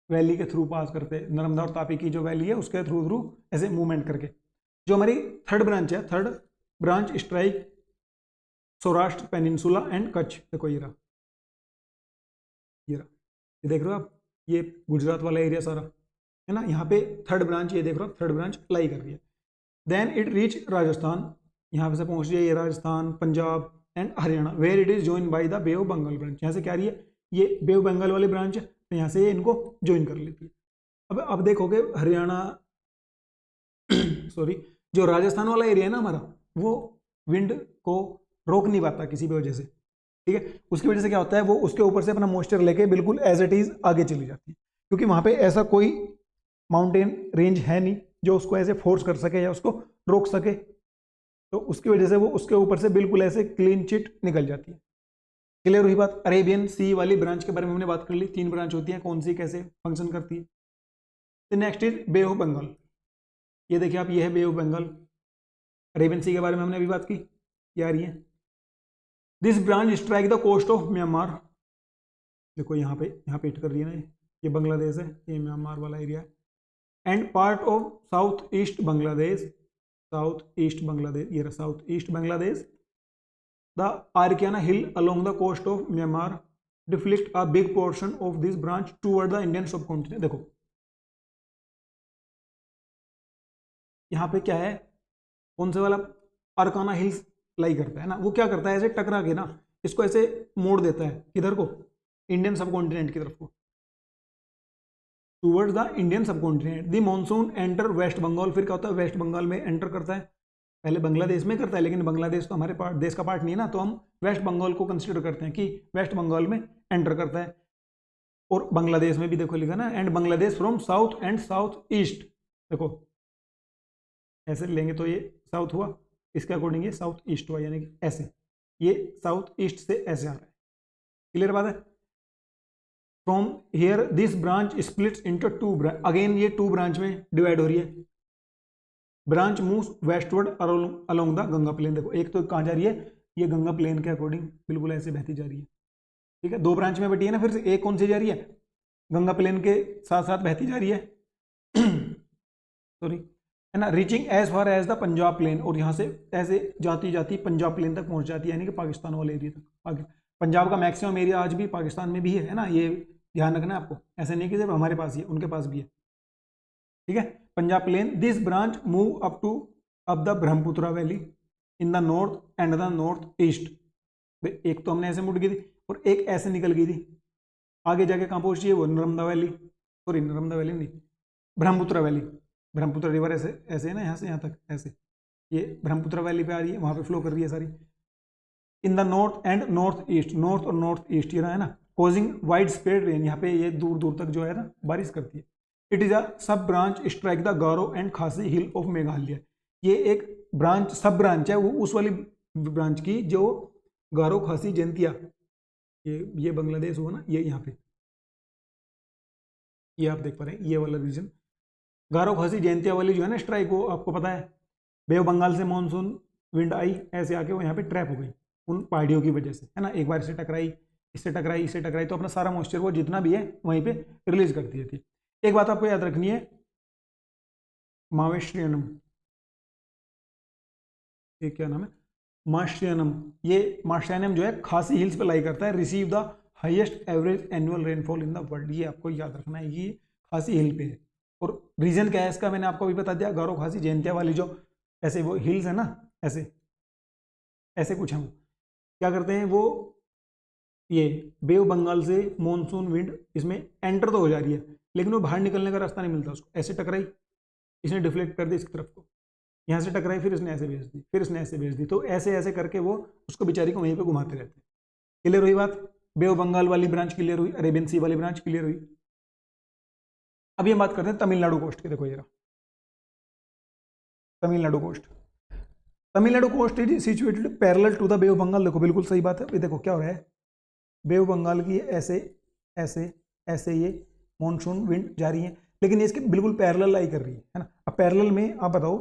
वैली के थ्रू पास करते, नर्मदा और तापी की जो वैली है उसके थ्रू थ्रू ऐसे मूवमेंट करके। जो हमारी थर्ड ब्रांच है, third branch strike Saurashtra peninsula and Kutch. देखो ये रहा, ये देख रहे हो आप, ये गुजरात वाला एरिया सारा है ना, यहाँ पे थर्ड ब्रांच, ये देख रहे हो थर्ड ब्रांच लाई कर रही है। देन इट रीच राजस्थान, यहाँ से पहुंच रही है ये Rajasthan, Punjab and Haryana, where it is join by the bay of Bengal branch. यहाँ से क्या रही है, ये बे ऑफ बंगाल वाली ब्रांच है, तो यहाँ से ये इनको ज्वाइन कर लेती है। अब देखोगे हरियाणा सॉरी, जो राजस्थान वाला एरिया है ना हमारा, वो विंड को रोक नहीं पाता किसी भी वजह से, ठीक है। उसकी वजह से क्या होता है, वो उसके ऊपर से अपना मॉइस्चर लेके बिल्कुल एज इट इज आगे चली जाती है, क्योंकि वहां पे ऐसा कोई माउंटेन रेंज है नहीं जो उसको ऐसे फोर्स कर सके या उसको रोक सके, तो उसकी वजह से वो उसके ऊपर से बिल्कुल ऐसे क्लीन चिट निकल जाती है। क्लियर हुई बात? अरेबियन सी वाली ब्रांच के बारे में हमने बात कर ली, 3 ब्रांच होती है, कौन सी कैसे फंक्शन करती है। Next is bay of Bengal. ये देखिए आप, ये है bay of Bengal. Arabian sea के बारे में हमने अभी बात की, ये आ रही है। This branch strike the coast of Myanmar. देखो यहाँ पे हिट कर रही है ना, ये बांग्लादेश है, ये म्यांमार वाला एरिया है। And part of south east Bangladesh, ये रहा south east Bangladesh. The Arakan hill along the coast of Myanmar deflect a big portion of this branch toward the Indian subcontinent. देखो यहाँ पे क्या है, कौन से वाला अरकाना हिल्स लाई करता है ना, वो क्या करता है, ऐसे टकरा के ना इसको ऐसे मोड़ देता है, किधर को, इंडियन सब कॉन्टिनेंट की तरफ को, towards the Indian subcontinent. The monsoon enter west Bengal. फिर क्या होता है, वेस्ट बंगाल में एंटर करता है, पहले बांग्लादेश में करता है, लेकिन बांग्लादेश तो हमारे देश का पार्ट नहीं है ना, तो हम वेस्ट बंगाल को कंसिडर करते हैं कि वेस्ट बंगाल में एंटर करता है। और बांग्लादेश में भी देखो लिखा ना, and Bangladesh from south and south east. देखो ऐसे लेंगे तो ये साउथ हुआ, इसके अकॉर्डिंग ये साउथ ईस्ट हुआ, यानी कि ऐसे ये साउथ ईस्ट से ऐसे आ रहा है। क्लियर बात है? From here this branch splits into 2 branch. Again ये 2 ब्रांच में डिवाइड हो रही है। Branch moves westward along the Ganga plain. देखो एक तो कहाँ जा रही है, ये गंगा प्लेन के अकॉर्डिंग बिल्कुल ऐसे बहती जा रही है, ठीक है। 2 ब्रांच में बटी है ना, फिर से एक कौन सी जा रही है, गंगा प्लेन के साथ साथ बहती जा रही है सॉरी, है ना, reaching as far as the Punjab plain. और यहाँ से ऐसे जाती जाती पंजाब प्लेन तक पहुँच जाती है, यानी कि पाकिस्तान वाले एरिया तक। पंजाब का मैक्सिमम एरिया आज भी पाकिस्तान में भी है ना, ये ध्यान रखना है आपको, ऐसे नहीं कि सिर्फ हमारे पास ही है, उनके पास भी है, ठीक है। Punjab plain, this branch move up the Brahmaputra valley in the north and the north east. एक तो हमने ऐसे मुड़ गई थी और एक ऐसे निकल गई थी, आगे जाके कहाँ पहुंची है वो, Narmada valley, sorry Narmada valley नहीं, ब्रह्मपुत्र वैली। ब्रह्मपुत्र रिवर ऐसे ऐसे है ना, यहाँ से यहाँ तक ऐसे, ये ब्रह्मपुत्र वैली पे आ रही है, वहाँ पे फ्लो कर रही है सारी। इन the north and north east, north और नॉर्थ ईस्ट ये रहा है ना, कॉजिंग वाइड स्प्रेड रेन। यहाँ पे ये दूर दूर तक जो है ना बारिश करती है। इट इज अ सब branch strike the Garo and खासी हिल ऑफ मेघालय। ये एक ब्रांच, सब ब्रांच है वो उस वाली ब्रांच की जो गारो खासी जयंतिया, ये बांग्लादेश हुआ ना, ये यहाँ पे ये आप देख पा रहे हैं, ये वाला रीजन गारो खासी जयंतिया वाली जो है ना स्ट्राइक, वो आपको पता है बे ऑफ बंगाल से मानसून विंड आई ऐसे आके वो यहाँ पे ट्रैप हो गई उन पहाड़ियों की वजह से, है ना। एक बार इससे टकराई, इससे टकराई, इससे टकराई, तो अपना सारा मॉइस्चर वो जितना भी है वहीं पे रिलीज करती रहती है। एक बात आपको याद रखनी है, मावेश्ट्रियनम, ये क्या नाम है, मास्ट्रियनम। ये मास्ट्रियनम जो है खासी हिल्स पे लाई करता है, receive the highest average annual rainfall in the world. ये आपको याद रखना है, ये खासी हिल पे है। और रीजन क्या है इसका, मैंने आपको अभी बता दिया, गारो खासी जयंतिया वाली जो ऐसे वो हिल्स है ना, ऐसे ऐसे कुछ है, वो क्या करते हैं, वो ये बे ऑफ बंगाल से मॉनसून विंड इसमें एंटर तो हो जा रही है, लेकिन वो बाहर निकलने का रास्ता नहीं मिलता उसको। ऐसे टकराई, इसने डिफ्लेक्ट कर दी इसकी तरफ को, यहाँ से टकराई, फिर इसने ऐसे भेज दी, फिर इसने ऐसे भेज दी, तो ऐसे ऐसे करके वो उसको बेचारी को वहीं पे घुमाते रहते हैं। क्लियर हुई बात? बे ऑफ बंगाल वाली ब्रांच क्लियर हुई, अरेबियन सी वाली ब्रांच क्लियर हुई। अब ये बात करते हैं तमिलनाडु कोस्ट की। देखो ये रहा Tamil Nadu coast. Tamil Nadu coast is situated parallel to the bay of Bengal. देखो बिल्कुल सही बात है। ये देखो क्या हो रहा है, बे ऑफ बंगाल की ऐसे ऐसे ऐसे ये मॉनसून विंड जा रही है, लेकिन ये इसके बिल्कुल पैरेलल लाई कर रही है ना। अब पैरेलल में आप बताओ,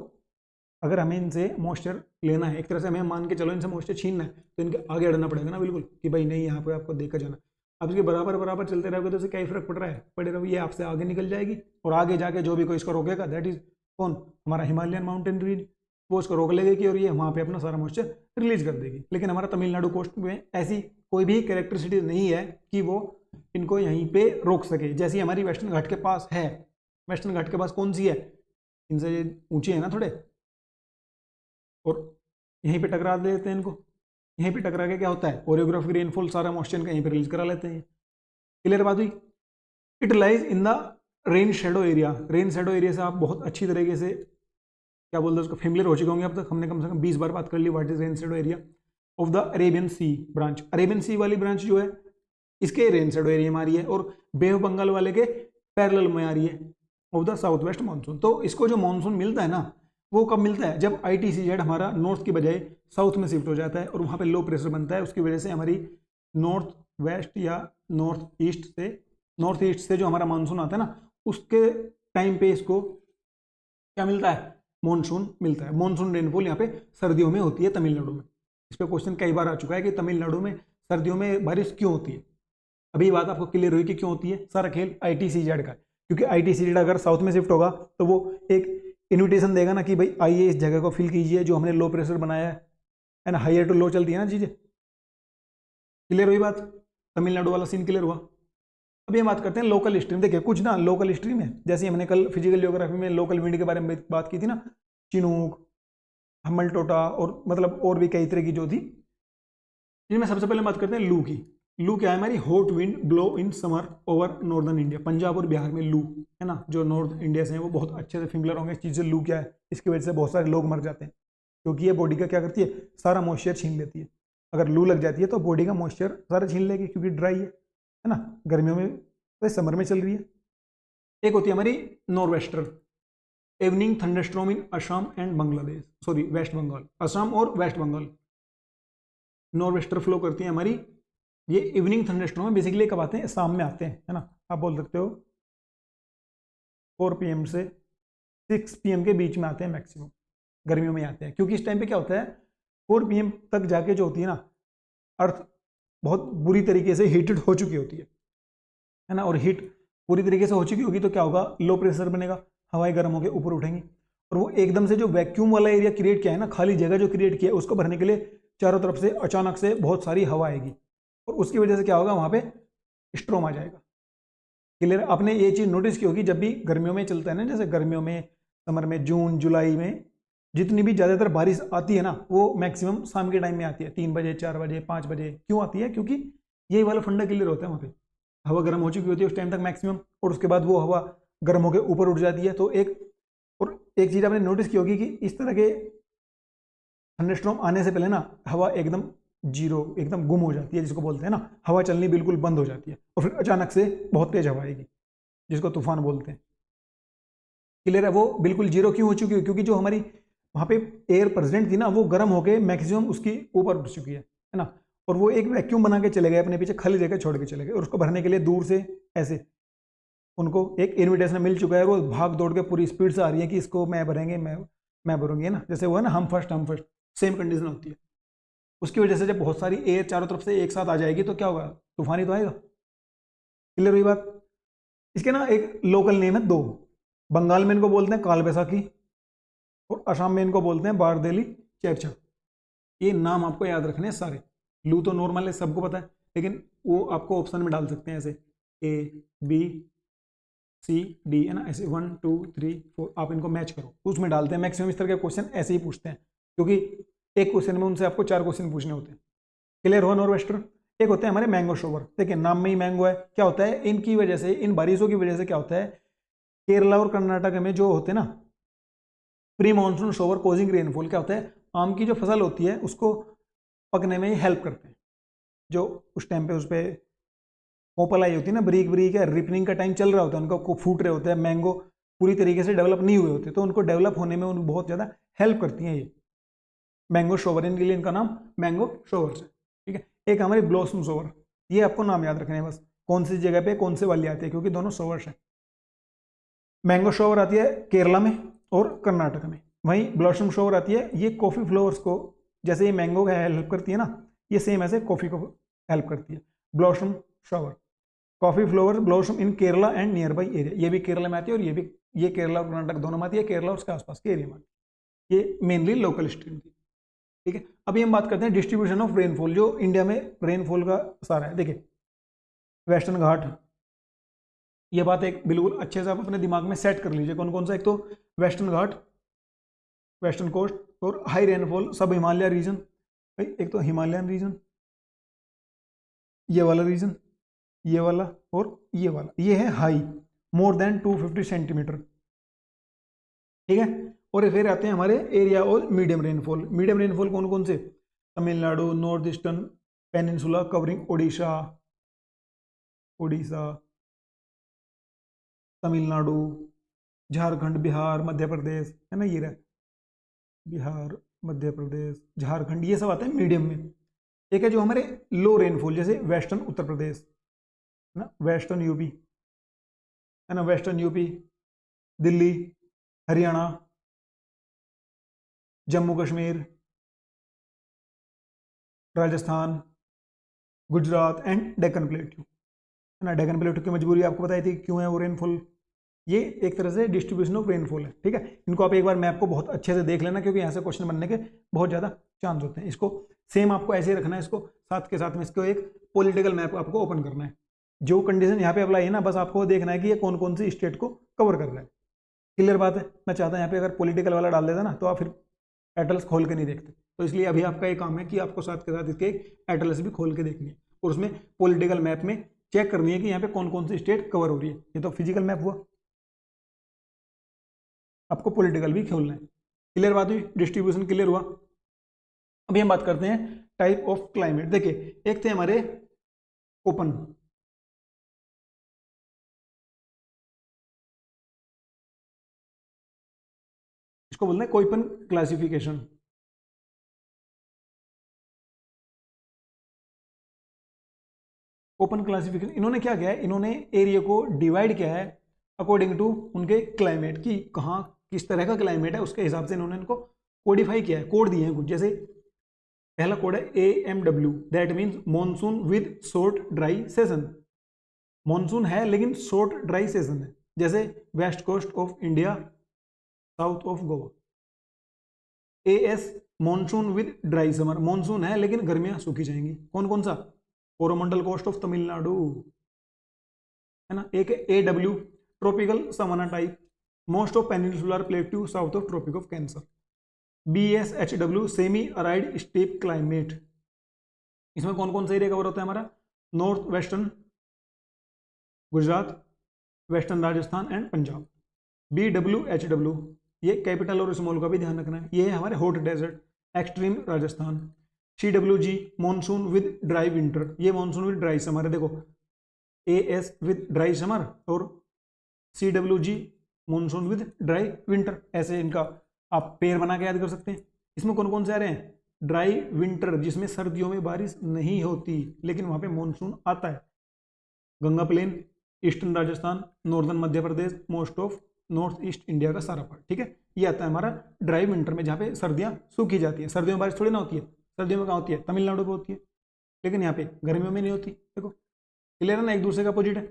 अगर हमें इनसे मॉइस्चर लेना है, एक तरह से हमें मान के चलो इनसे मॉइस्चर छीनना है, तो इनके आगे अड़ना पड़ेगा ना बिल्कुल, कि भाई नहीं यहाँ पे आपको देखा जाना। अब इसके बराबर बराबर चलते रहोगे तो इससे क्या फर्क पड़ रहा है, पड़ेगा ये आपसे आगे निकल जाएगी, और आगे जाके जो भी कोई इसको रोकेगा दैट इज कौन, हमारा हिमालयन माउंटेन रेंज, वो उसको रोक लेगी और ये वहाँ पे अपना सारा मॉइस्चर रिलीज कर देगी। लेकिन हमारा तमिलनाडु कोस्ट में ऐसी कोई भी कैरेक्टरिस्टिक नहीं है कि वो इनको यहीं पे रोक सके, जैसी हमारी वेस्टर्न घाट के पास है। वेस्टर्न घाट के पास कौन सी है, इनसे ऊंची है ना थोड़े, और यहीं पे टकरा देते हैं इनको। यहीं पे टकरा के क्या होता है, ओरियोग्राफिक रेनफॉल सारा मॉइस्चर का यहीं पे रिलीज करा लेते हैं। क्लियर बात हुई। It lies in the rain shadow area. Rain shadow area से आप बहुत अच्छी तरीके से क्या बोलते हैं उसको फेमिलियर हो चुके होंगे अब तक। हमने कम से कम 20 बार बात कर ली what is rain shadow area of the Arabian sea branch. Arabian sea वाली ब्रांच जो है इसके रेन शेडो एरिया में आ रही है, और बे ऑफ बंगाल वाले के पैरेलल में आ रही है of the south west monsoon. तो इसको जो मानसून मिलता है ना, वो कब मिलता है, जब ITCZ हमारा नॉर्थ की बजाय साउथ में शिफ्ट हो जाता है, और वहाँ पे लो प्रेशर बनता है। उसकी वजह से हमारी नॉर्थ वेस्ट या नॉर्थ ईस्ट से जो हमारा मानसून आता है ना, उसके टाइम पे इसको क्या मिलता है, मानसून मिलता है। मानसून रेनफॉल यहाँ पे सर्दियों में होती है तमिलनाडु में। इस पर क्वेश्चन कई बार आ चुका है कि तमिलनाडु में सर्दियों में बारिश क्यों होती है। अभी बात आपको क्लियर हुई कि क्यों होती है। सारा खेल ITCZ का, क्योंकि ITCZ अगर साउथ में शिफ्ट होगा तो वो एक इन्विटेशन देगा ना कि भाई आइए इस जगह को फिल कीजिए जो हमने लो प्रेशर बनाया है ना। हायर टू लो चलती है ना चीजें। क्लियर हुई बात, तमिलनाडु वाला सीन क्लियर हुआ। अभी हम बात करते हैं लोकल स्ट्रीम। देखिए कुछ ना लोकल स्ट्रीम है, जैसे हमने कल फिजिकल जियोग्राफी में लोकल विंड के बारे में बात की थी ना, चिनूक, हम्बल टोटा, और मतलब और भी कई तरह की जो थी। जिनमें सबसे पहले बात करते हैं लू की। लू क्या है, हमारी hot wind blow in summer over northern India. Punjab और बिहार में लू है ना, जो नॉर्थ इंडिया से हैं वो बहुत अच्छे से फेमिलियर होंगे इस चीज़ से। लू क्या है, इसकी वजह से बहुत सारे लोग मर जाते हैं, क्योंकि ये बॉडी का क्या करती है, सारा मॉइस्चर छीन लेती है। अगर लू लग जाती है तो बॉडी का मॉइस्चर सारा छीन लेगी, क्योंकि ड्राई है ना, गर्मियों में तो समर में चल रही है। एक होती है हमारी norwester, evening thunderstorm in Assam and Bangladesh, sorry west Bengal, Assam और वेस्ट बंगाल। नॉर्वेस्टर फ्लो करती है हमारी। ये इवनिंग थंडरस्टॉर्म बेसिकली कब आते हैं, शाम में आते हैं, है ना। आप बोल सकते हो 4 PM से 6 PM के बीच में आते हैं मैक्सिमम, गर्मियों में आते हैं। क्योंकि इस टाइम पे क्या होता है, 4 PM तक जाके जो होती है ना, अर्थ बहुत बुरी तरीके से हीटेड हो चुकी होती है ना। और हीट पूरी तरीके से हो चुकी होगी तो क्या होगा, लो प्रेशर बनेगा, हवाएं गर्म होकर ऊपर उठेंगी, और वो एकदम से जो वैक्यूम वाला एरिया क्रिएट किया है ना, खाली जगह जो क्रिएट किया है, उसको भरने के लिए चारों तरफ से अचानक से बहुत सारी हवा आएगी, और उसकी वजह से क्या होगा, वहाँ पे स्ट्रोम आ जाएगा। क्लियर। आपने ये चीज़ नोटिस की होगी, जब भी गर्मियों में चलता है ना, जैसे गर्मियों में, समर में, जून जुलाई में जितनी भी ज़्यादातर बारिश आती है ना, वो मैक्सिमम शाम के टाइम में आती है, 3 बजे 4 बजे 5 बजे। क्यों आती है, क्योंकि यही वाला फंडा क्लियर होता है, वहाँ पे हवा गर्म हो चुकी होती है उस टाइम तक मैक्सिमम, और उसके बाद वो हवा गर्म होकर ऊपर उठ जाती है। तो एक चीज़ आपने नोटिस की होगी कि इस तरह के थंडरस्टॉर्म आने से पहले ना हवा एकदम जीरो, एकदम गुम हो जाती है, जिसको बोलते हैं ना, हवा चलनी बिल्कुल बंद हो जाती है, और फिर अचानक से बहुत तेज हवा आएगी, जिसको तूफान बोलते हैं। क्लियर है। वो बिल्कुल जीरो क्यों हो चुकी है, क्योंकि जो हमारी वहाँ पे एयर प्रेजेंट थी ना, वो गर्म होकर मैक्सिमम उसकी ऊपर उठ चुकी है ना, और वो एक वैक्यूम बना के चले गए, अपने पीछे खाली जगह छोड़ के चले गए, और उसको भरने के लिए दूर से ऐसे उनको एक इन्विटेशन मिल चुका है, वो भाग दौड़ के पूरी स्पीड से आ रही है कि इसको मैं भरेंगे, मैं भरूंगी, है ना। जैसे वो है ना, हम फर्स्ट सेम कंडीशन होती है। उसकी वजह से जब बहुत सारी एयर चारों तरफ से एक साथ आ जाएगी तो क्या होगा, तूफान ही तो आएगा। क्लियर हुई बात। इसके ना एक लोकल नेम है 2। बंगाल में इनको बोलते हैं काल बैसाखी, और असम में इनको बोलते हैं बारदेली चेरचा। ये नाम आपको याद रखने हैं सारे। लू तो नॉर्मल है, सबको पता है, लेकिन वो आपको ऑप्शन में डाल सकते हैं, ऐसे ABCD, है ना, ऐसे 1 2 3 4 आप इनको मैच करो, उसमें डालते हैं। मैक्सिमम इस तरह के क्वेश्चन ऐसे ही पूछते हैं, क्योंकि एक क्वेश्चन में उनसे आपको 4 क्वेश्चन पूछने होते हैं। क्लियर हुआ नॉर्वेस्टर। एक होते हैं हमारे मैंगो शोवर। देखिए नाम में ही मैंगो है। क्या होता है, इनकी वजह से, इन बारिशों की वजह से क्या होता है, केरला और कर्नाटक में जो होते हैं ना प्री मानसून शोवर कोजिंग रेनफॉल, क्या होता है, आम की जो फसल होती है उसको पकने में हेल्प करते हैं। जो उस टाइम पे उस पर पोपल आई होती है ना, ब्रीक ब्रीक है, रिपनिंग का टाइम चल रहा होता है, उनका फूट रहे होते हैं मैंगो, पूरी तरीके से डेवलप नहीं हुए होते, तो उनको डेवलप होने में उनको बहुत ज़्यादा हेल्प करती हैं ये मैंगो शोवर। इनके लिए इनका नाम मैंगो शोवर्स है, ठीक है। एक हमारी ब्लॉसम शोवर, ये आपको नाम याद रखना है बस, कौन सी जगह पे कौन से वाली आती है, क्योंकि दोनों शोवर्स हैं। मैंगो शोवर आती है केरला में और कर्नाटक में, वहीं ब्लॉसम शोवर आती है, ये कॉफ़ी फ्लावर्स को, जैसे ये मैंगो का हेल्प करती है ना, ये सेम ऐसे कॉफ़ी को हेल्प करती है। Blossom shower, coffee flower blossom in Kerala and nearby area, ये भी केरला में आती है और ये भी, ये केरला और कर्नाटक दोनों में आती है, केरला और उसके आसपास के एरिया में, ये मेनली लोकल स्ट्रीम थी, ठीक है। अभी हम बात करते हैं डिस्ट्रीब्यूशन ऑफ रेनफॉल, जो इंडिया में रेनफॉल का सारा है। देखिए वेस्टर्न घाट, ये बात एक बिल्कुल अच्छे से आप अपने दिमाग में सेट कर लीजिए, कौन कौन सा, एक तो वेस्टर्न घाट, वेस्टर्न कोस्ट, और हाई रेनफॉल सब हिमालय रीजन, एक तो हिमालयन रीजन, ये वाला रीजन, ये वाला और ये वाला, ये है हाई, मोर देन 250 सेंटीमीटर, ठीक है। और फिर आते हैं हमारे एरिया और मीडियम रेनफॉल। मीडियम रेनफॉल कौन कौन से, Tamil Nadu, north eastern peninsula covering Odisha, Orissa, Tamil Nadu, Jharkhand, Bihar, Madhya Pradesh, है ना, ये रहा बिहार, मध्य प्रदेश, झारखंड, ये सब आते हैं मीडियम में। एक है जो हमारे लो रेनफॉल, जैसे वेस्टर्न उत्तर प्रदेश, है ना, वेस्टर्न यूपी, है ना, western UP, Delhi, Haryana, Jammu Kashmir, Rajasthan, Gujarat and Deccan plateau, है ना। डेक्कन प्लेट्यू की मजबूरी आपको बताई थी क्यों है वो रेनफॉल, ये एक तरह से डिस्ट्रीब्यूशन ऑफ रेनफॉल है, ठीक है। इनको आप एक बार मैप को बहुत अच्छे से देख लेना, क्योंकि यहाँ से क्वेश्चन बनने के बहुत ज़्यादा चांस होते हैं। इसको सेम आपको ऐसे ही रखना है, इसको साथ के साथ में इसको एक पॉलिटिकल मैप आपको ओपन करना है, जो कंडीशन यहाँ पे अप्लाई है ना, बस आपको देखना है कि ये कौन कौन सी स्टेट को कवर कर रहा है। क्लियर बात है। मैं चाहता हूँ यहाँ पे अगर पॉलिटिकल वाला डाल देता ना, तो आप फिर एटल्स खोल के नहीं देखते, तो इसलिए अभी आपका ये काम है कि आपको साथ के साथ इसके एटल्स भी खोल के देखनी है, और उसमें पॉलिटिकल मैप में चेक करनी है कि यहाँ पे कौन कौन सी स्टेट कवर हो रही है। ये तो फिजिकल मैप हुआ, आपको पॉलिटिकल भी खोलना है। क्लियर बात हुई, डिस्ट्रीब्यूशन क्लियर हुआ। अभी हम बात करते हैं टाइप ऑफ क्लाइमेट। देखिए एक थे हमारे ओपन, इसको बोलते हैं कोईपन क्लासिफिकेशन। ओपन क्लासिफिकेशन इन्होंने क्या किया है, इन्होंने एरिया को डिवाइड किया है अकॉर्डिंग टू उनके क्लाइमेट, की कहाँ किस तरह का क्लाइमेट है उसके हिसाब से इन्होंने इनको कोडिफाई किया है, कोड दिए हैं कुछ। जैसे पहला कोड है AMW, that means monsoon with short dry season. Monsoon है लेकिन शॉर्ट ड्राई सेशन है, जैसे west coast of India, south of Goa. AS monsoon with dry summer, monsoon है लेकिन गर्मियां सूखी जाएंगी। कौन कौन सा, कोरोमंडल कोस्ट ऑफ तमिलनाडु, है ना। एक AW tropical savanna type, most of peninsular plateau south of tropic of Cancer. BSHW semi arid steppe climate, इसमें कौन कौन सा एरिया कवर होता है हमारा, north western Gujarat, western Rajasthan and Punjab. BWHW ये कैपिटल और स्मॉल का भी ध्यान रखना है, ये है हमारे hot desert, extreme Rajasthan. CWG monsoon with dry winter, ये मॉनसून विद ड्राई समर है। देखो AS विद ड्राई समर और CWG monsoon with dry winter, ऐसे इनका आप पेयर बना के याद कर सकते हैं। इसमें कौन कौन से आ रहे हैं, ड्राई विंटर जिसमें सर्दियों में बारिश नहीं होती लेकिन वहां पे मॉनसून आता है, Ganga plain, eastern Rajasthan, northern Madhya Pradesh, most of north east India का सारा पार्ट, ठीक है। ये आता है हमारा ड्राई विंटर में, जहाँ पे सर्दियाँ सूखी जाती है। सर्दियों में बारिश थोड़ी ना होती है, सर्दियों में कहाँ होती है, तमिलनाडु पे होती है, लेकिन यहाँ पे गर्मियों में नहीं होती। देखो क्लियर है ना, एक दूसरे का अपोजिट है।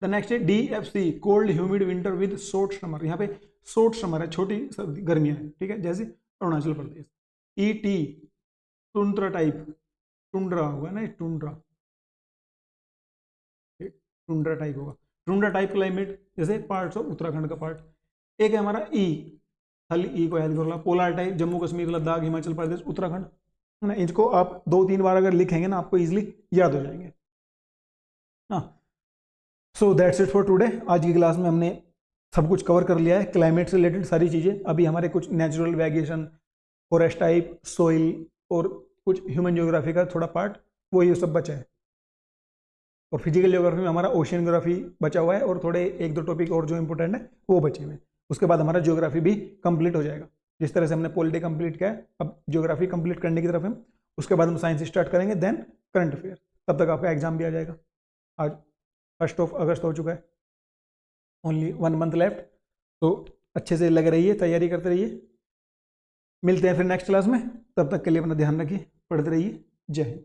द नेक्स्ट है DFC cold humid winter with short summer, यहाँ पे शॉर्ट समर है, छोटी सर्दी गर्मियाँ है, ठीक है, जैसे Arunachal Pradesh. ET tundra type, tundra होगा ना, टुंड्रा, टुंड्रा टाइप होगा, टुंड्रा टाइप क्लाइमेट, जैसे पार्ट्स ऑफ उत्तराखंड का पार्ट। एक है हमारा खाली ई को याद कर लो, पोलर टाइप, जम्मू कश्मीर, लद्दाख, हिमाचल प्रदेश, उत्तराखंड, है ना। इसको आप 2-3 बार अगर लिखेंगे ना, आपको इजीली याद हो जाएंगे। हाँ, so that's it for today. आज की क्लास में हमने सब कुछ कवर कर लिया है, क्लाइमेट से रिलेटेड सारी चीज़ें। अभी हमारे कुछ natural variation, forest type, soil और कुछ ह्यूमन ज्योग्राफी का थोड़ा पार्ट, वो ये सब बचा है। और फिजिकल ज्योग्राफी में हमारा ओशियन ज्योग्राफी बचा हुआ है और थोड़े 1-2 टॉपिक और जो इंपॉर्टेंट है वो बचे हुए हैं। उसके बाद हमारा ज्योग्राफी भी कंप्लीट हो जाएगा। जिस तरह से हमने पॉलिटी कंप्लीट किया है, अब ज्योग्राफी कंप्लीट करने की तरफ हम, उसके बाद हम साइंस स्टार्ट करेंगे, देन करंट अफेयर। तब तक आपका एग्जाम भी आ जाएगा। आज 1 अगस्त हो चुका है, ओनली 1 मंथ लेफ्ट। तो अच्छे से लगे रहिए, तैयारी करते रहिए। मिलते हैं फिर नेक्स्ट क्लास में, तब तक के लिए अपना ध्यान रखिए, पढ़ते रहिए। जय हिंद।